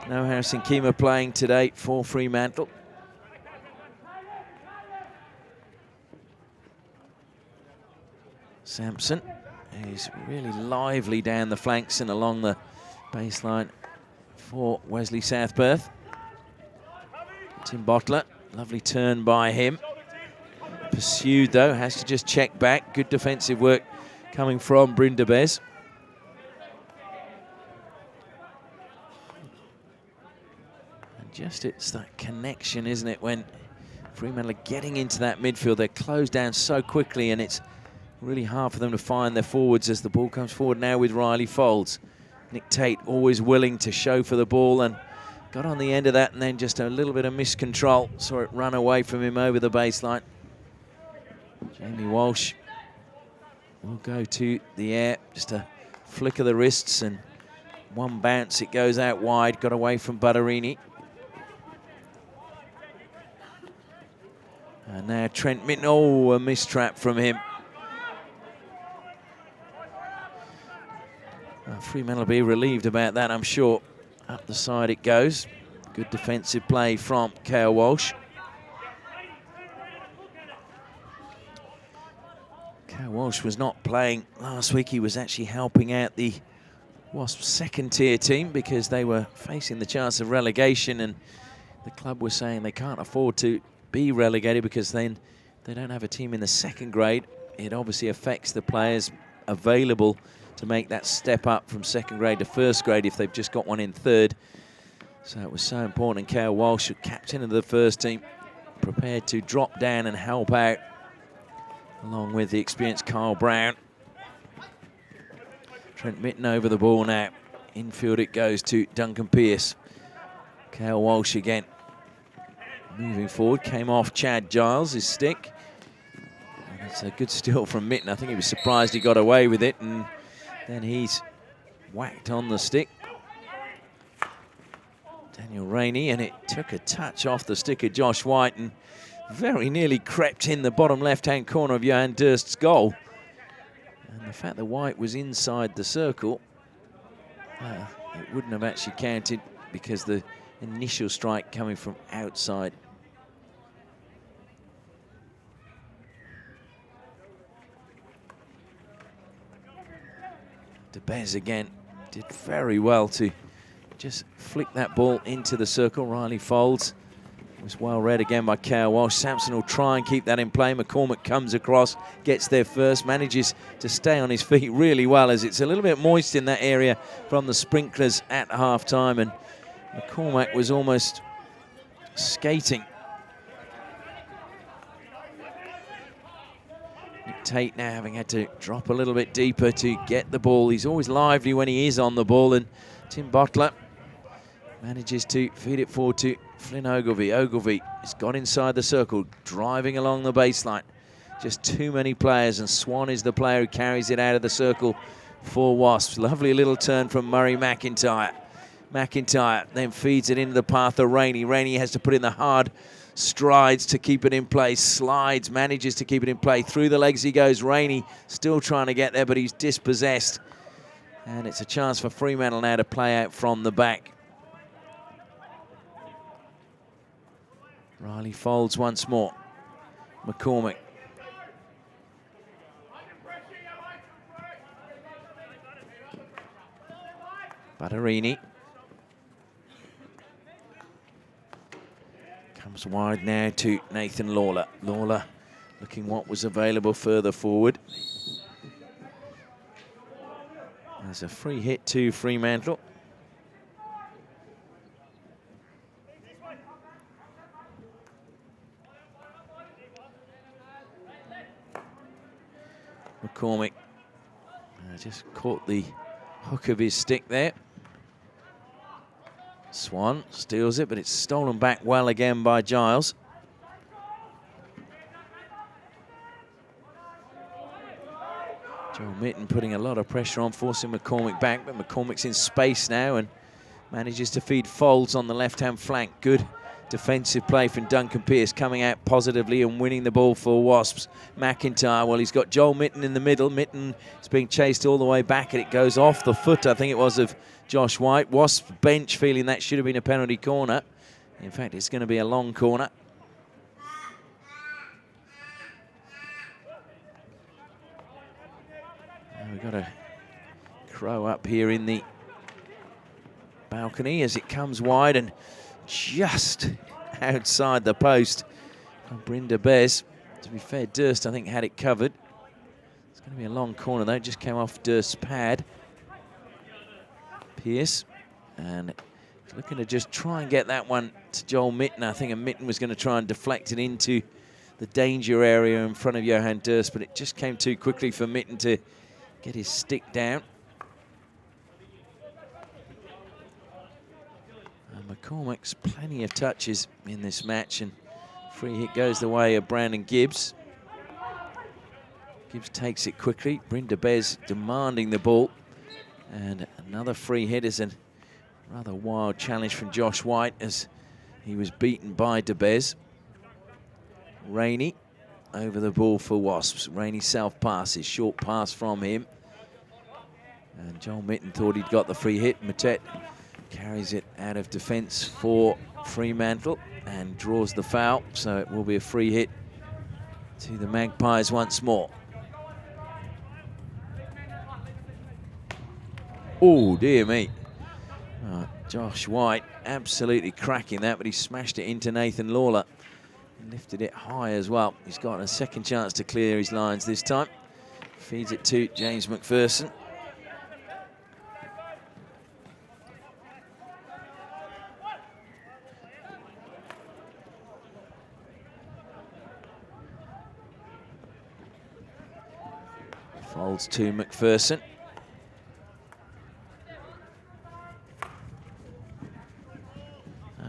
No Harrison Keema playing today for Fremantle. Sampson is really lively down the flanks and along the baseline for Wesley Southperth. Tim Bottler, lovely turn by him. Pursued though, has to just check back. Good defensive work coming from Bryn de Bez. And just it's that connection, isn't it, when Fremantle are getting into that midfield. They're closed down so quickly, and it's really hard for them to find their forwards as the ball comes forward now with Riley Folds. Nick Tate always willing to show for the ball and got on the end of that, and then just a little bit of miscontrol. Saw it run away from him over the baseline. Jamie Walsh will go to the air. Just a flick of the wrists and one bounce. It goes out wide. Got away from Butterini. And now Trent Mitten. Oh, a mistrap from him. Fremantle will be relieved about that, I'm sure. Up the side it goes. Good defensive play from Cale Walsh. Cale Walsh was not playing last week. He was actually helping out the Wasps second-tier team because they were facing the chance of relegation, and the club was saying they can't afford to be relegated because then they don't have a team in the second grade. It obviously affects the players available to make that step up from second grade to first grade if they've just got one in third. So it was so important. Cale Walsh, captain of the first team, prepared to drop down and help out, along with the experienced Carl Brown. Trent Mitten over the ball now. Infield it goes to Duncan Pearce. Cale Walsh again. Moving forward, came off Chad Giles' stick. And it's a good steal from Mitten. I think he was surprised he got away with it, and then he's whacked on the stick. Daniel Rainey, and it took a touch off the stick of Josh White and very nearly crept in the bottom left-hand corner of Johan Durst's goal. And the fact that White was inside the circle, it wouldn't have actually counted because the initial strike coming from outside. De Bez again did very well to just flick that ball into the circle. Riley Folds was well read again by Cale Walsh. Sampson will try and keep that in play. McCormick comes across, gets there first, manages to stay on his feet really well, as it's a little bit moist in that area from the sprinklers at half-time, and McCormack was almost skating. Nick Tate now having had to drop a little bit deeper to get the ball. He's always lively when he is on the ball, and Tim Bottler manages to feed it forward to Flynn Ogilvie. Ogilvie has got inside the circle, driving along the baseline. Just too many players, and Swan is the player who carries it out of the circle for Wasps. Lovely little turn from Murray McIntyre. McIntyre then feeds it into the path of Rainey. Rainey has to put in the hard strides to keep it in place. Slides, manages to keep it in play. Through the legs he goes. Rainey still trying to get there, but he's dispossessed. And it's a chance for Fremantle now to play out from the back. Riley Folds once more. McCormick. Batterini. Comes wide now to Nathan Lawler. Lawler looking what was available further forward. There's a free hit to Fremantle. McCormick just caught the hook of his stick there. Swan steals it, but it's stolen back well again by Giles. Joel Mitten putting a lot of pressure on, forcing McCormick back, but McCormick's in space now and manages to feed Folds on the left-hand flank. Good defensive play from Duncan Pearce, coming out positively and winning the ball for Wasps. McIntyre, well, he's got Joel Mitten in the middle. Mitten is being chased all the way back, and it goes off the foot, I think it was, of Josh White. Wasps bench feeling that should have been a penalty corner. In fact, it's going to be a long corner. We've got a crow up here in the balcony as it comes wide and just outside the post from Bryn de Bez. To be fair, Durst, I think, had it covered. It's going to be a long corner, though. It just came off Durst's pad. Pearce, and looking to just try and get that one to Joel Mitten. I think Mitten was going to try and deflect it into the danger area in front of Johan Durst, but it just came too quickly for Mitten to get his stick down. And McCormick's plenty of touches in this match, and free hit goes the way of Brandon Gibbs. Gibbs takes it quickly. Bryn de Bez demanding the ball. And another free hit is a rather wild challenge from Josh White as he was beaten by de Bez. Rainey over the ball for Wasps. Rainey self passes, short pass from him. And Joel Mitten thought he'd got the free hit. Matet carries it out of defence for Fremantle and draws the foul. So it will be a free hit to the Magpies once more. Oh, dear me. Josh White absolutely cracking that, but he smashed it into Nathan Lawler and lifted it high as well. He's got a second chance to clear his lines this time. Feeds it to James McPherson. Folds to McPherson.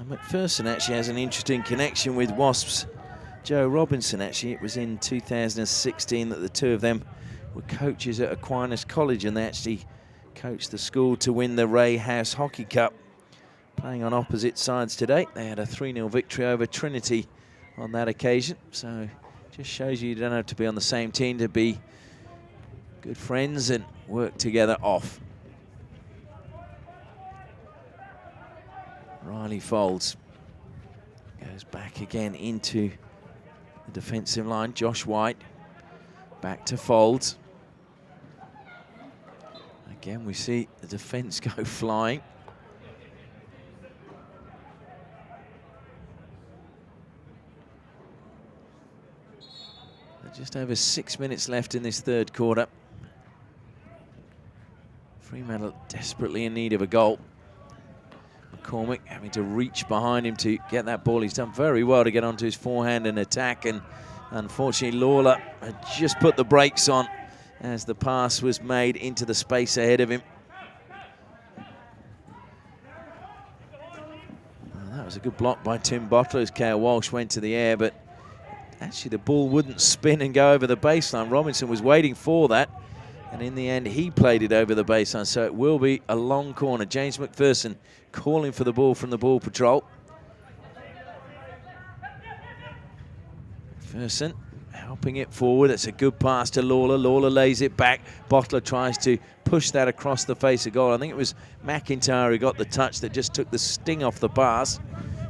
McPherson actually has an interesting connection with Wasps. Joe Robinson, actually, it was in 2016 that the two of them were coaches at Aquinas College, and they actually coached the school to win the Ray House Hockey Cup. Playing on opposite sides today. They had a 3-0 victory over Trinity on that occasion. So just shows you don't have to be on the same team to be good friends and work together off. Riley Folds goes back again into the defensive line. Josh White back to Folds. Again, we see the defense go flying. Just over 6 minutes left in this third quarter. Fremantle desperately in need of a goal. McCormick having to reach behind him to get that ball. He's done very well to get onto his forehand and attack, and unfortunately Lawler had just put the brakes on as the pass was made into the space ahead of him. Well, that was a good block by Tim Bottler as Kale Walsh went to the air, but actually the ball wouldn't spin and go over the baseline. Robinson was waiting for that, and in the end he played it over the baseline, so it will be a long corner. James McPherson calling for the ball from the ball patrol. McPherson helping it forward. It's a good pass to Lawler. Lawler lays it back. Bottler tries to push that across the face of goal. I think it was McIntyre who got the touch that just took the sting off the pass.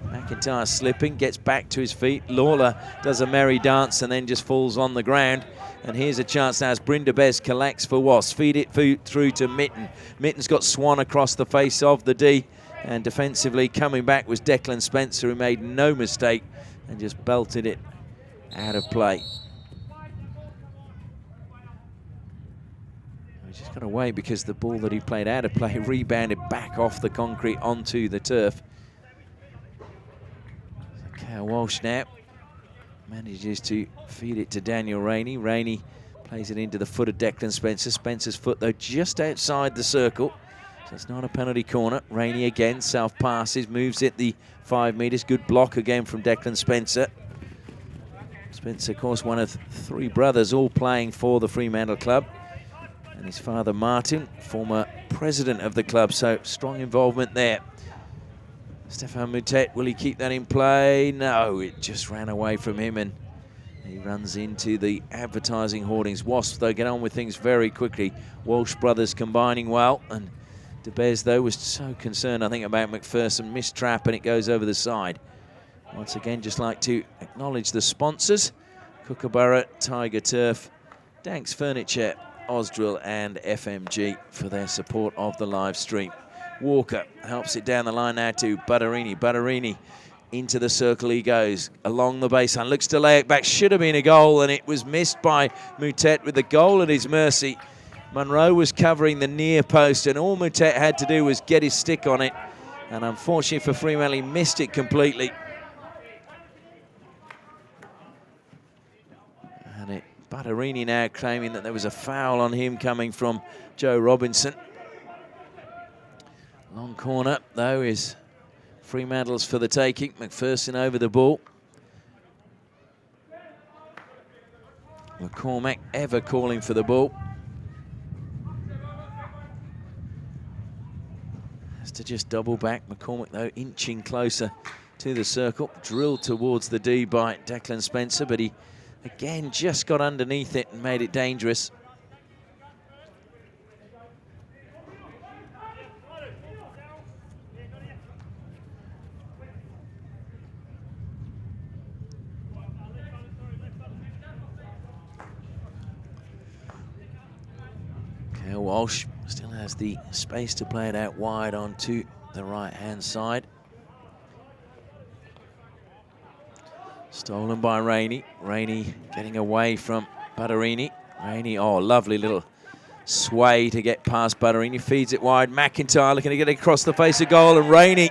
McIntyre slipping, gets back to his feet. Lawler does a merry dance and then just falls on the ground. And here's a chance now as Brynda Bez collects for Wasps. Feed it through to Mitten. Mitten's got Swan across the face of the D. And defensively coming back was Declan Spencer, who made no mistake and just belted it out of play. We just got to wait because the ball that he played out of play rebounded back off the concrete onto the turf. Kyle Walsh now manages to feed it to Daniel Rainey. Rainey plays it into the foot of Declan Spencer. Spencer's foot, though, just outside the circle. So it's not a penalty corner. Rainey again, self-passes, moves it the 5 meters. Good block again from Declan Spencer. Spencer, of course, one of 3 brothers, all playing for the Fremantle club. And his father, Martin, former president of the club, so strong involvement there. Stefan Moutet, will he keep that in play? No, it just ran away from him and he runs into the advertising hoardings. Wasps, though, get on with things very quickly. Walsh brothers combining well, and De Bez, though, was so concerned, I think, about McPherson. Missed trap and it goes over the side. Once again, just like to acknowledge the sponsors. Kookaburra, Tiger Turf, Danks Furniture, Osdrill and FMG for their support of the live stream. Walker helps it down the line now to Butterini. Butterini into the circle he goes. Along the baseline, looks to lay it back. Should have been a goal, and it was missed by Moutet with the goal at his mercy. Munro was covering the near post, and all Moutet had to do was get his stick on it. And unfortunately for Fremantle, he missed it completely. And Butterini now claiming that there was a foul on him coming from Joe Robinson. Long corner, though, is Fremantle's for the taking. McPherson over the ball. McCormack ever calling for the ball. Has to just double back. McCormack, though, inching closer to the circle. Drilled towards the D by Declan Spencer, but he, again, just got underneath it and made it dangerous. Walsh still has the space to play it out wide onto the right-hand side. Stolen by Rainey. Rainey getting away from Butterini. Rainey, oh, lovely little sway to get past Butterini. Feeds it wide. McIntyre looking to get it across the face of goal, and Rainey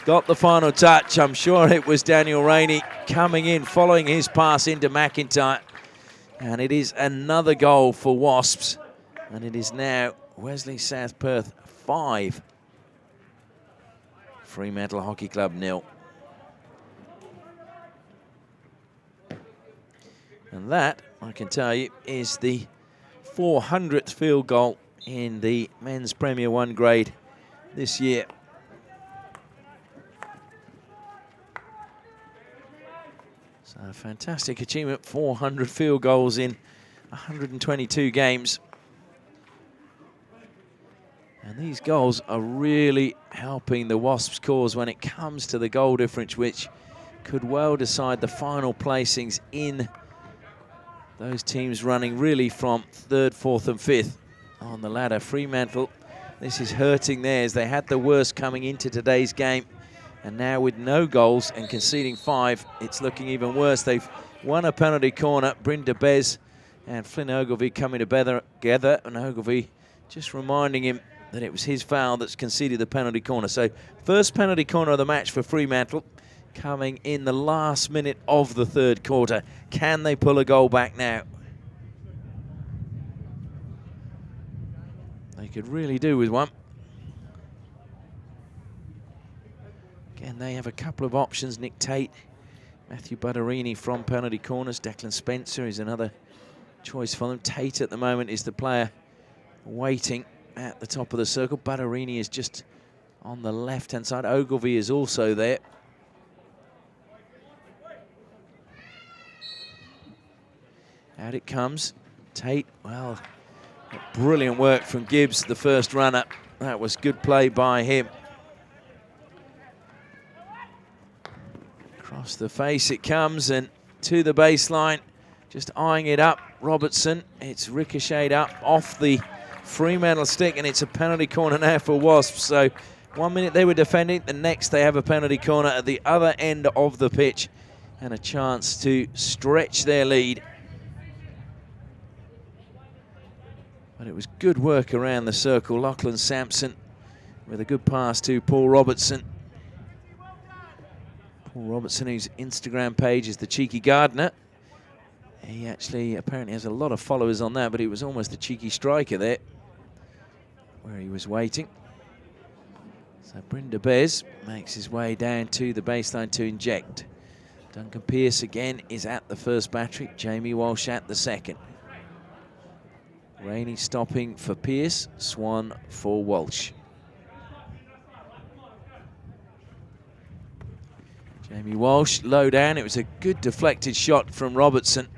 got the final touch. I'm sure it was Daniel Rainey coming in, following his pass into McIntyre. And it is another goal for Wasps. And it is now Wesley South Perth 5, Fremantle Hockey Club 0. And that, I can tell you, is the 400th field goal in the men's Premier 1 grade this year. So a fantastic achievement, 400 field goals in 122 games. And these goals are really helping the Wasps' cause when it comes to the goal difference, which could well decide the final placings in those teams running really from 3rd, 4th and 5th on the ladder. Fremantle, this is hurting theirs. They had the worst coming into today's game, and now with no goals and conceding 5, it's looking even worse. They've won a penalty corner. Brynda Bez and Flynn Ogilvie coming together, and Ogilvie just reminding him that it was his foul that's conceded the penalty corner. So first penalty corner of the match for Fremantle, coming in the last minute of the 3rd quarter. Can they pull a goal back now? They could really do with one. Again, they have a couple of options. Nick Tate, Matthew Butterini from penalty corners. Declan Spencer is another choice for them. Tate at the moment is the player waiting at the top of the circle. Butterini is just on the left-hand side. Ogilvie is also there. Out it comes. Tate, well, brilliant work from Gibbs, the first runner. That was good play by him. Across the face it comes, and to the baseline, just eyeing it up. Robertson, it's ricocheted up off the Fremantle stick, and it's a penalty corner now for Wasps. So 1 minute they were defending, the next they have a penalty corner at the other end of the pitch, and a chance to stretch their lead. But it was good work around the circle. Lachlan Sampson with a good pass to Paul Robertson. Paul Robertson, whose Instagram page is The Cheeky Gardener. He actually apparently has a lot of followers on that, but he was almost a cheeky striker there, where he was waiting. So Brynda Bez makes his way down to the baseline to inject. Duncan Pearce again is at the first battery. Jamie Walsh at the second. Rainey stopping for Pearce, Swan for Walsh. Jamie Walsh low down. It was a good deflected shot from Robertson.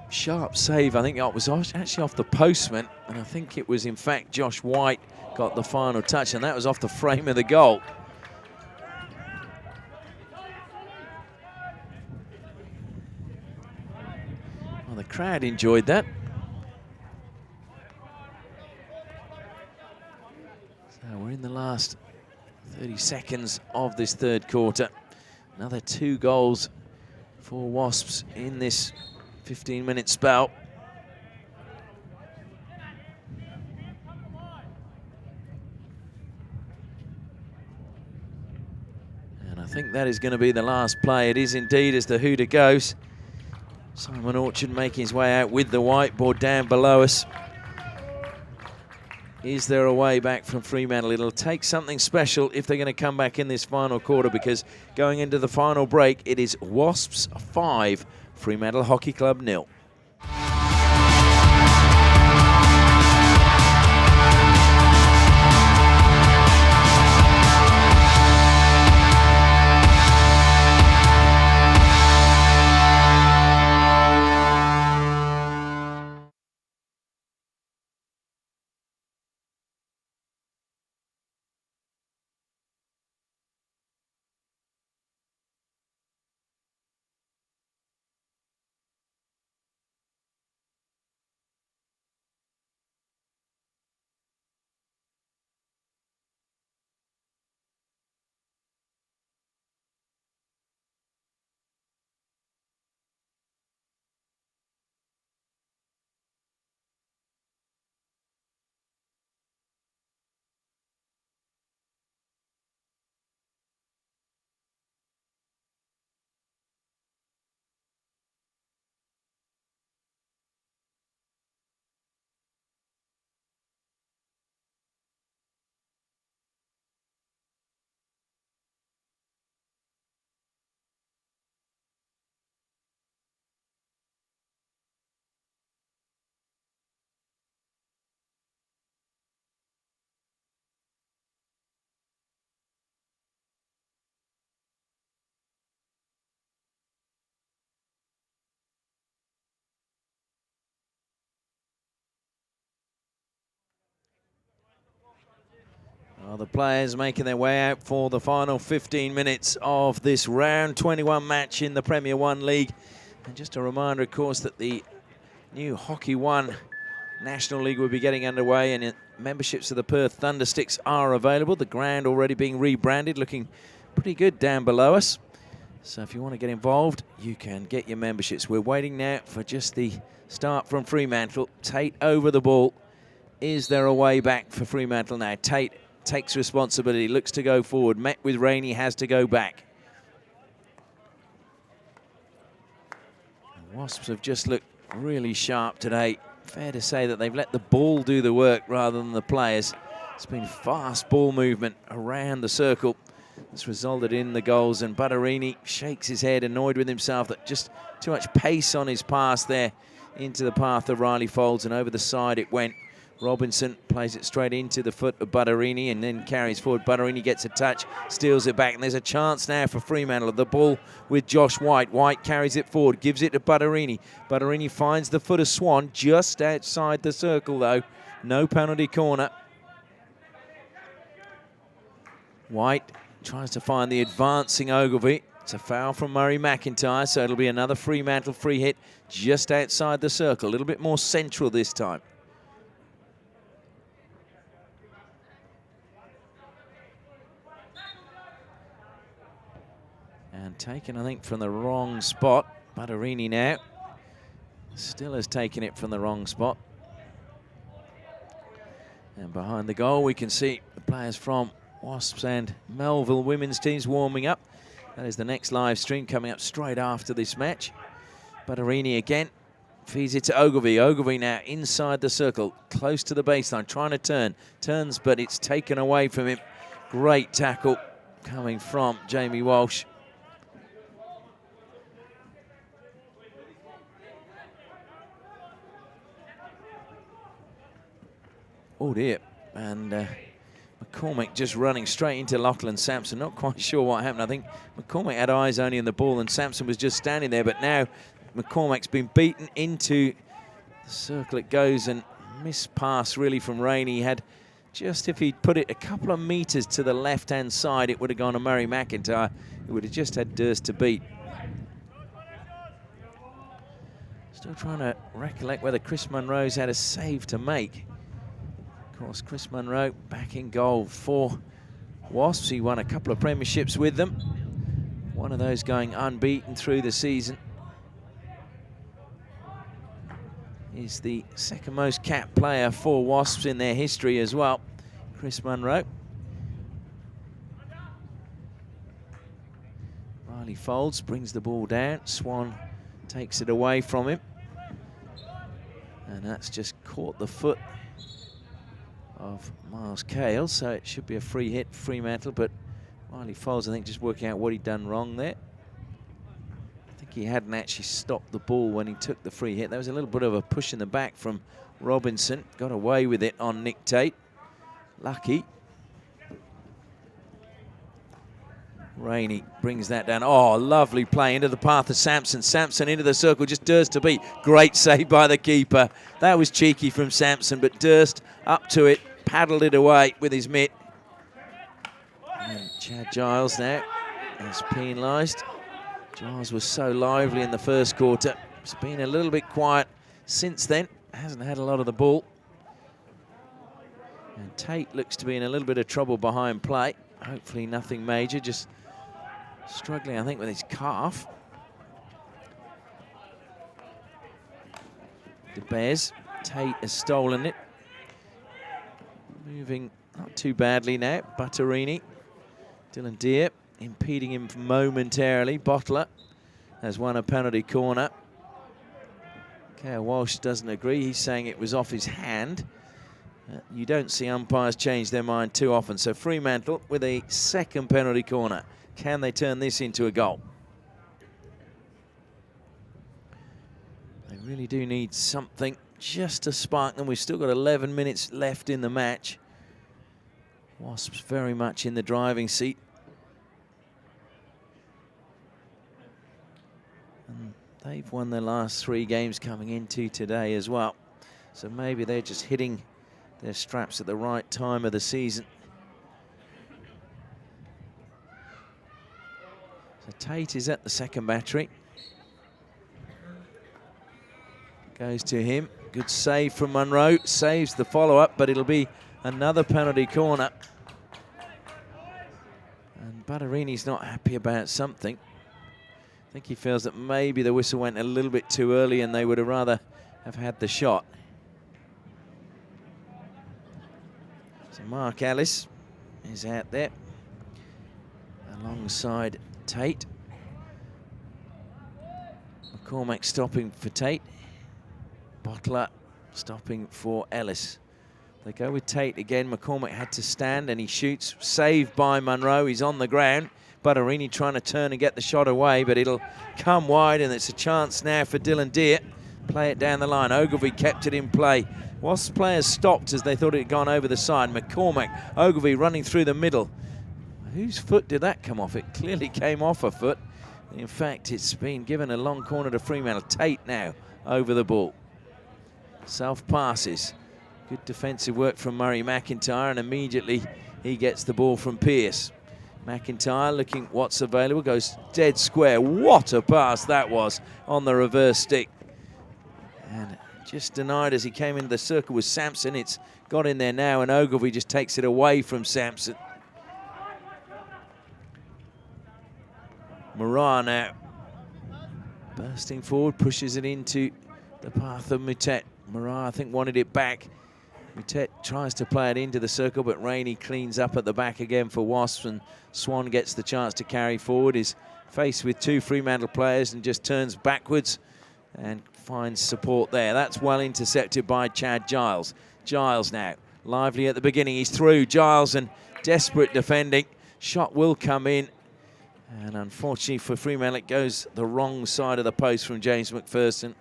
Sharp save. I think it was actually off the postman, and I think it was in fact Josh White got the final touch, and that was off the frame of the goal. Well, the crowd enjoyed that. So we're in the last 30 seconds of this 3rd quarter. Another 2 goals for Wasps in this 15-minute spell. And I think that is going to be the last play. It is indeed, as the hooter goes. Simon Orchard making his way out with the whiteboard down below us. Is there a way back from Fremantle? It'll take something special if they're going to come back in this final quarter, because going into the final break, it is Wasps 5, Fremantle Hockey Club 0. Well, the players making their way out for the final 15 minutes of this round 21 match in the Premier 1 League. And just a reminder, of course, that the new Hockey 1 National League will be getting underway, and memberships of the Perth Thundersticks are available. The ground already being rebranded, looking pretty good down below us. So if you want to get involved, you can get your memberships. We're waiting now for just the start from Fremantle. Tate over the ball. Is there a way back for Fremantle now? Tate takes responsibility, looks to go forward. Met with Rainey, has to go back. The Wasps have just looked really sharp today. Fair to say that they've let the ball do the work rather than the players. It's been fast ball movement around the circle. It's resulted in the goals, and Butterini shakes his head, annoyed with himself that just too much pace on his pass there into the path of Riley Folds, and over the side it went. Robinson plays it straight into the foot of Butterini and then carries forward. Butterini gets a touch, steals it back, and there's a chance now for Fremantle. The ball with Josh White. White carries it forward, gives it to Butterini. Butterini finds the foot of Swan just outside the circle, though. No penalty corner. White tries to find the advancing Ogilvie. It's a foul from Murray McIntyre, so it'll be another Fremantle free hit just outside the circle. A little bit more central this time. And taken, I think, from the wrong spot. Butterini now still has taken it from the wrong spot. And behind the goal, we can see the players from Wasps and Melville women's teams warming up. That is the next live stream coming up straight after this match. Butterini again feeds it to Ogilvie. Ogilvie now inside the circle, close to the baseline, trying to turn. Turns, but it's taken away from him. Great tackle coming from Jamie Walsh. Oh dear, and McCormick just running straight into Lachlan Sampson. Not quite sure what happened. I think McCormick had eyes only on the ball and Sampson was just standing there, but now McCormick's been beaten into the circle it goes, and missed pass really from Rainey. He had just, if he'd put it a couple of meters to the left-hand side, it would have gone to Murray McIntyre. He would have just had Durst to beat. Still trying to recollect whether Chris Munro's had a save to make. Of course, Chris Munro back in goal for Wasps. He won a couple of premierships with them. One of those going unbeaten through the season. He's the second most capped player for Wasps in their history as well, Chris Munro. Riley Folds brings the ball down. Swan takes it away from him. And that's just caught the foot of Miles Cale, so it should be a free hit, Fremantle, but Riley Folds, I think, just working out what he'd done wrong there. I think he hadn't actually stopped the ball when he took the free hit. There was a little bit of a push in the back from Robinson. Got away with it on Nick Tate. Lucky. Rainey brings that down. Oh, lovely play into the path of Sampson. Sampson into the circle, just Durst to beat. Great save by the keeper. That was cheeky from Sampson, but Durst up to it, paddled it away with his mitt. And Chad Giles now is penalised. Giles was so lively in the first quarter. It's been a little bit quiet since then. Hasn't had a lot of the ball. And Tate looks to be in a little bit of trouble behind play. Hopefully nothing major, just struggling, I think, with his calf. De Beers, Tate has stolen it. Moving not too badly now. Butterini, Dylan Deere impeding him momentarily. Bottler has won a penalty corner. Cale Walsh doesn't agree. He's saying it was off his hand. You don't see umpires change their mind too often. So Fremantle with a second penalty corner. Can they turn this into a goal? They really do need something just to spark them. We've still got 11 minutes left in the match. Wasps very much in the driving seat. And they've won their last 3 games coming into today as well. So maybe they're just hitting their straps at the right time of the season. So Tate is at the second battery. Goes to him. Good save from Munro. Saves the follow-up, but it'll be another penalty corner. And Butterini's not happy about something. I think he feels that maybe the whistle went a little bit too early and they would have rather have had the shot. So Mark Ellis is out there alongside Tate. McCormack stopping for Tate. Bottler stopping for Ellis. They go with Tate again. McCormack had to stand and he shoots. Saved by Munro. He's on the ground. Butterini trying to turn and get the shot away, but it'll come wide, and it's a chance now for Dylan Deere. Play it down the line. Ogilvie kept it in play. Wasps players stopped as they thought it had gone over the side. McCormack, Ogilvie running through the middle. Whose foot did that come off? It clearly came off a foot. In fact, it's been given a long corner to Fremantle. Tate now over the ball. Self passes. Good defensive work from Murray McIntyre, and immediately he gets the ball from Pearce. McIntyre looking what's available, goes dead square. What a pass that was on the reverse stick. And just denied as he came into the circle with Sampson. It's got in there now, and Ogilvie just takes it away from Sampson. Morar now bursting forward, pushes it into the path of Mutet. Morar, I think, wanted it back. Mutet tries to play it into the circle, but Rainey cleans up at the back again for Wasps, and Swan gets the chance to carry forward. He's faced with two Fremantle players and just turns backwards and finds support there. That's well intercepted by Chad Giles. Giles now, lively at the beginning. He's through. Giles and desperate defending. Shot will come in. And unfortunately for Fremantle, it goes the wrong side of the post from James McPherson.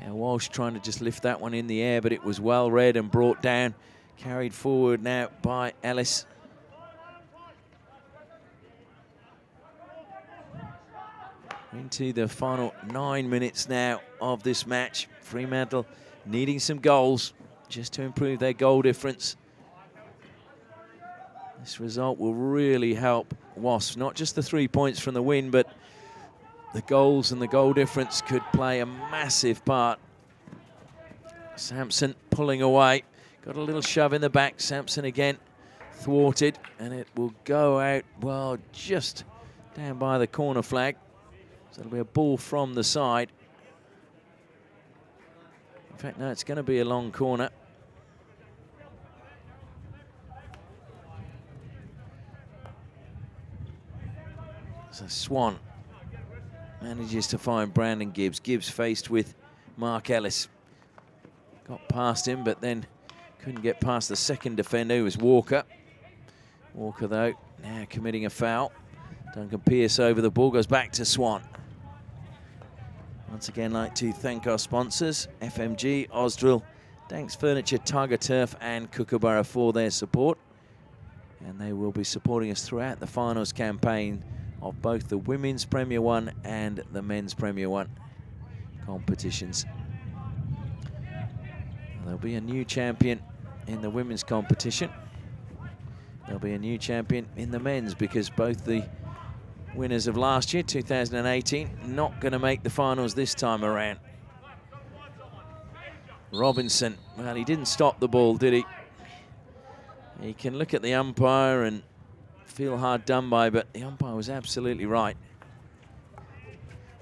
Walsh trying to just lift that one in the air, but it was well read and brought down. Carried forward now by Ellis. Into the final 9 minutes now of this match. Fremantle needing some goals just to improve their goal difference. This result will really help Wasps. Not just the 3 points from the win, but the goals and the goal difference could play a massive part. Sampson pulling away. Got a little shove in the back. Sampson again thwarted, and it will go out, well, just down by the corner flag. So it'll be a ball from the side. In fact, no, it's going to be a long corner. So Swan manages to find Brandon Gibbs. Gibbs faced with Mark Ellis. Got past him, but then couldn't get past the second defender, who was Walker. Walker, though, now committing a foul. Duncan Pearce over the ball, goes back to Swan. Once again, like to thank our sponsors, FMG, Osdrill, Danks Furniture, Tiger Turf, and Kookaburra for their support. And they will be supporting us throughout the finals campaign of both the Women's Premier 1 and the Men's Premier 1 competitions. There'll be a new champion in the women's competition. There'll be a new champion in the men's, because both the winners of last year, 2018, not going to make the finals this time around. Robinson, well, he didn't stop the ball, did he? He can look at the umpire and feel hard done by, but the umpire was absolutely right.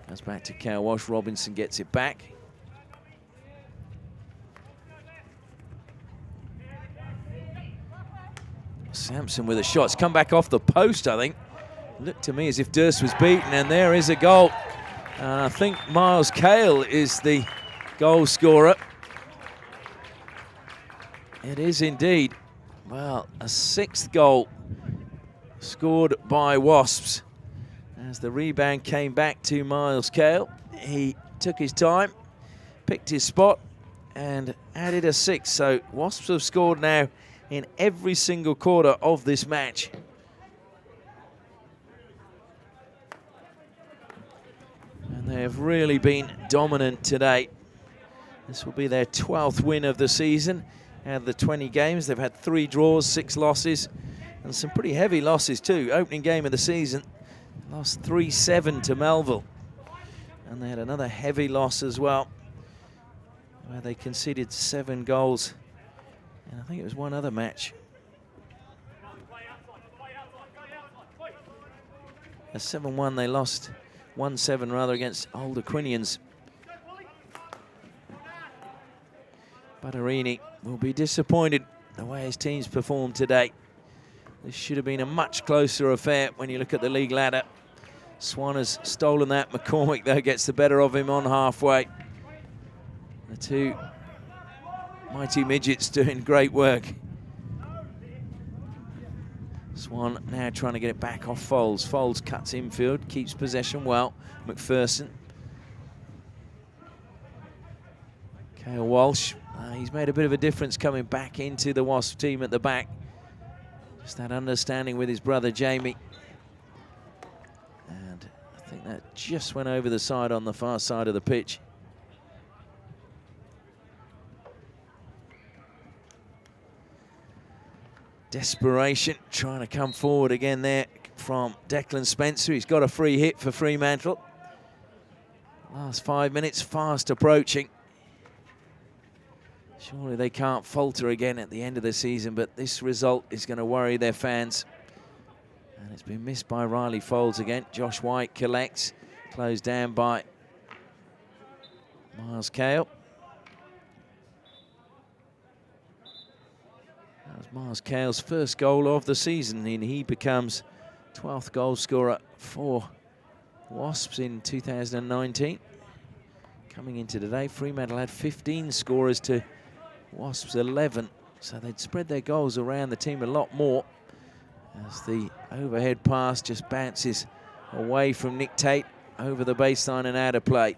Goes back to Cal Walsh. Robinson gets it back. Sampson with a shot. It's come back off the post, I think. Looked to me as if Durst was beaten, and there is a goal. I think Miles Cale is the goal scorer. It is indeed. Well, a sixth goal scored by Wasps. As the rebound came back to Miles Cale, he took his time, picked his spot, and added a six. So Wasps have scored now in every single quarter of this match. And they have really been dominant today. This will be their 12th win of the season. Out of the 20 games, they've had 3 draws, 6 losses. And some pretty heavy losses too. Opening game of the season, lost 3-7 to Melville. And they had another heavy loss as well, where they conceded 7 goals. And I think it was one other match. A 7-1 they lost, 1-7 rather, against Older Quinians. Butterini will be disappointed the way his team's performed today. This should have been a much closer affair when you look at the league ladder. Swan has stolen that. McCormick, though, gets the better of him on halfway. The two mighty midgets doing great work. Swan now trying to get it back off Foulds. Foulds cuts infield, keeps possession well. McPherson. Cale Walsh, he's made a bit of a difference coming back into the Wasp team at the back. Just that understanding with his brother Jamie. And I think that just went over the side on the far side of the pitch. Desperation trying to come forward again there from Declan Spencer. He's got a free hit for Fremantle. Last 5 minutes fast approaching. Surely they can't falter again at the end of the season, but this result is going to worry their fans. And it's been missed by Riley Foulds again. Josh White collects, closed down by Miles Cale. That was Miles Cale's first goal of the season, and he becomes 12th goal scorer for Wasps in 2019. Coming into today, Fremantle had 15 scorers to Wasps 11, so they'd spread their goals around the team a lot more, as the overhead pass just bounces away from Nick Tate over the baseline and out of play.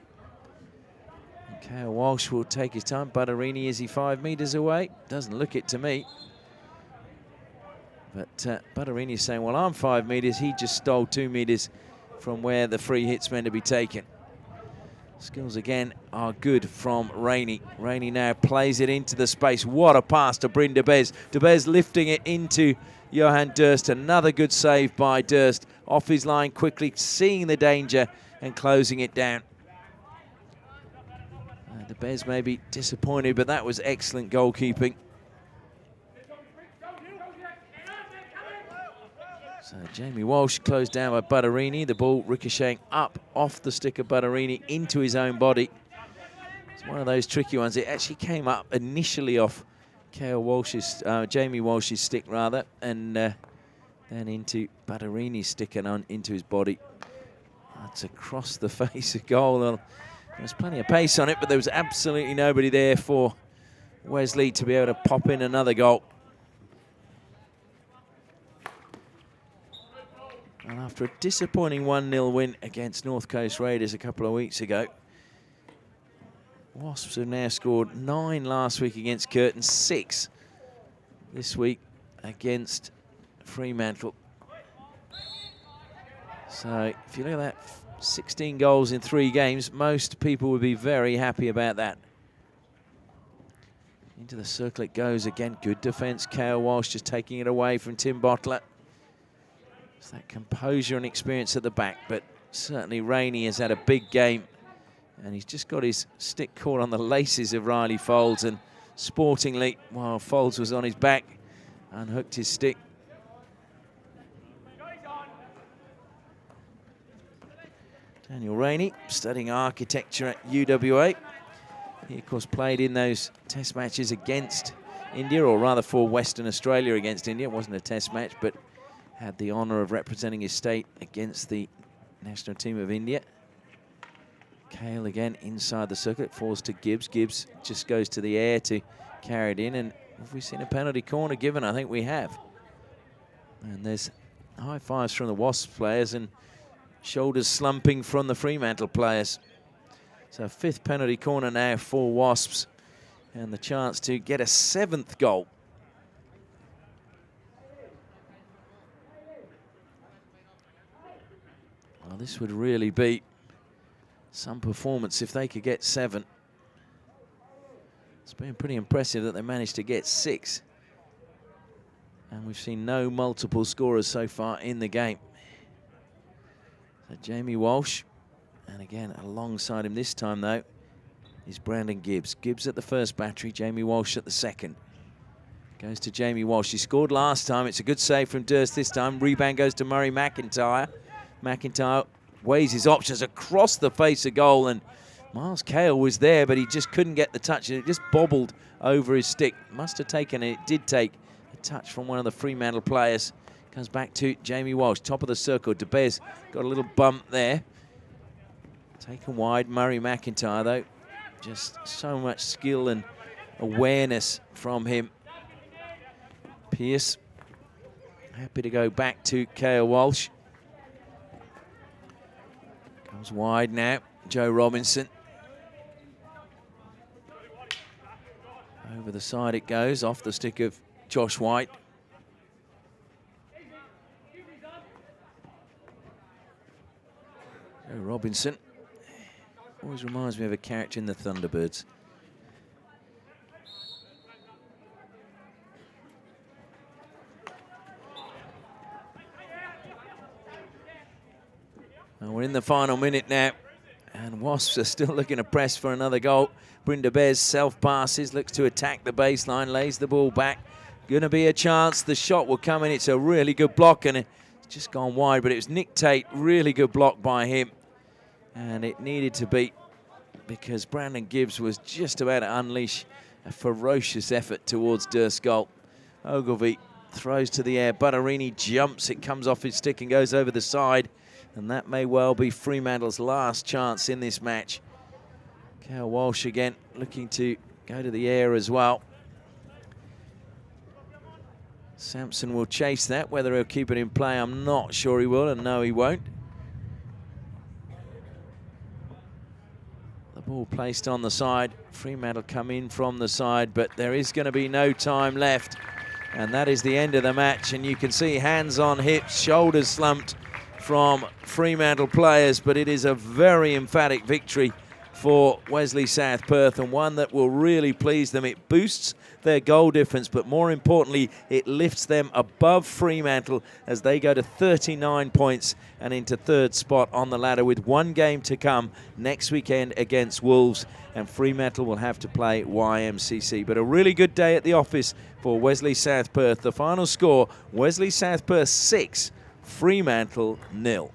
And Cale Walsh will take his time. Butterini, is he 5 metres away? Doesn't look it to me. But Butterini's saying, well, I'm 5 metres. He just stole 2 metres from where the free hit's meant to be taken. Skills again are good from Rainey. Rainey now plays it into the space. What a pass to Bryn de Bez. De Bez lifting it into Johan Durst. Another good save by Durst. Off his line quickly, seeing the danger and closing it down. De Bez may be disappointed, but that was excellent goalkeeping. So Jamie Walsh closed down by Butterini. The ball ricocheting up off the stick of Butterini into his own body. It's one of those tricky ones. It actually came up initially off Jamie Walsh's stick rather, and then into Butterini's stick and on into his body. That's across the face of goal. There was plenty of pace on it, but there was absolutely nobody there for Wesley to be able to pop in another goal. And after a disappointing 1-0 win against North Coast Raiders a couple of weeks ago, Wasps have now scored 9 last week against Curtin, 6 this week against Fremantle. So if you look at that, 16 goals in 3 games, most people would be very happy about that. Into the circle it goes again. Good defence. Cale Walsh just taking it away from Tim Bottler. It's that composure and experience at the back, but certainly Rainey has had a big game, and he's just got his stick caught on the laces of Riley Foulds, and sportingly, while Foulds was on his back, unhooked his stick. Daniel Rainey, studying architecture at UWA. He, of course, played in those test matches against India, or rather for Western Australia against India. It wasn't a test match, but had the honour of representing his state against the national team of India. Cale again inside the circuit, falls to Gibbs. Gibbs just goes to the air to carry it in. And have we seen a penalty corner given? I think we have. And there's high fives from the Wasps players and shoulders slumping from the Fremantle players. So 5th penalty corner now for Wasps, and the chance to get a 7th goal. Well, this would really be some performance if they could get 7. It's been pretty impressive that they managed to get 6 And we've seen no multiple scorers so far in the game. So Jamie Walsh, and again alongside him this time though is Brandon Gibbs. Gibbs at the first battery, Jamie Walsh at the second. Goes to Jamie Walsh. He scored last time. It's a good save from Durst this time. Rebound goes to Murray McIntyre. McIntyre weighs his options across the face of goal, and Miles Cale was there, but he just couldn't get the touch, and it just bobbled over his stick. Must have taken it. It did take a touch from one of the Fremantle players. Comes back to Jamie Walsh, top of the circle. De Bez got a little bump there. Taken wide. Murray McIntyre, though. Just so much skill and awareness from him. Pearce happy to go back to Cale Walsh. Comes wide now. Joe Robinson. Over the side it goes, off the stick of Josh White. Joe Robinson. Always reminds me of a character in the Thunderbirds. Well, we're in the final minute now, and Wasps are still looking to press for another goal. Brynn Bez self-passes, looks to attack the baseline, lays the ball back. Going to be a chance. The shot will come in. It's a really good block, and it's just gone wide, but it was Nick Tate. Really good block by him. And it needed to be, because Brandon Gibbs was just about to unleash a ferocious effort towards Durst's goal. Ogilvie throws to the air. Butterini jumps. It comes off his stick and goes over the side. And that may well be Fremantle's last chance in this match. Cale Walsh again looking to go to the air as well. Sampson will chase that. Whether he'll keep it in play, I'm not sure he will, and no, he won't. The ball placed on the side. Fremantle come in from the side, but there is going to be no time left. And that is the end of the match. And you can see hands on hips, shoulders slumped from Fremantle players, but it is a very emphatic victory for Wesley South Perth, and one that will really please them. It boosts their goal difference, but more importantly, it lifts them above Fremantle as they go to 39 points and into third spot on the ladder, with one game to come next weekend against Wolves, and Fremantle will have to play YMCC. But a really good day at the office for Wesley South Perth. The final score, Wesley South Perth 6, Fremantle 0.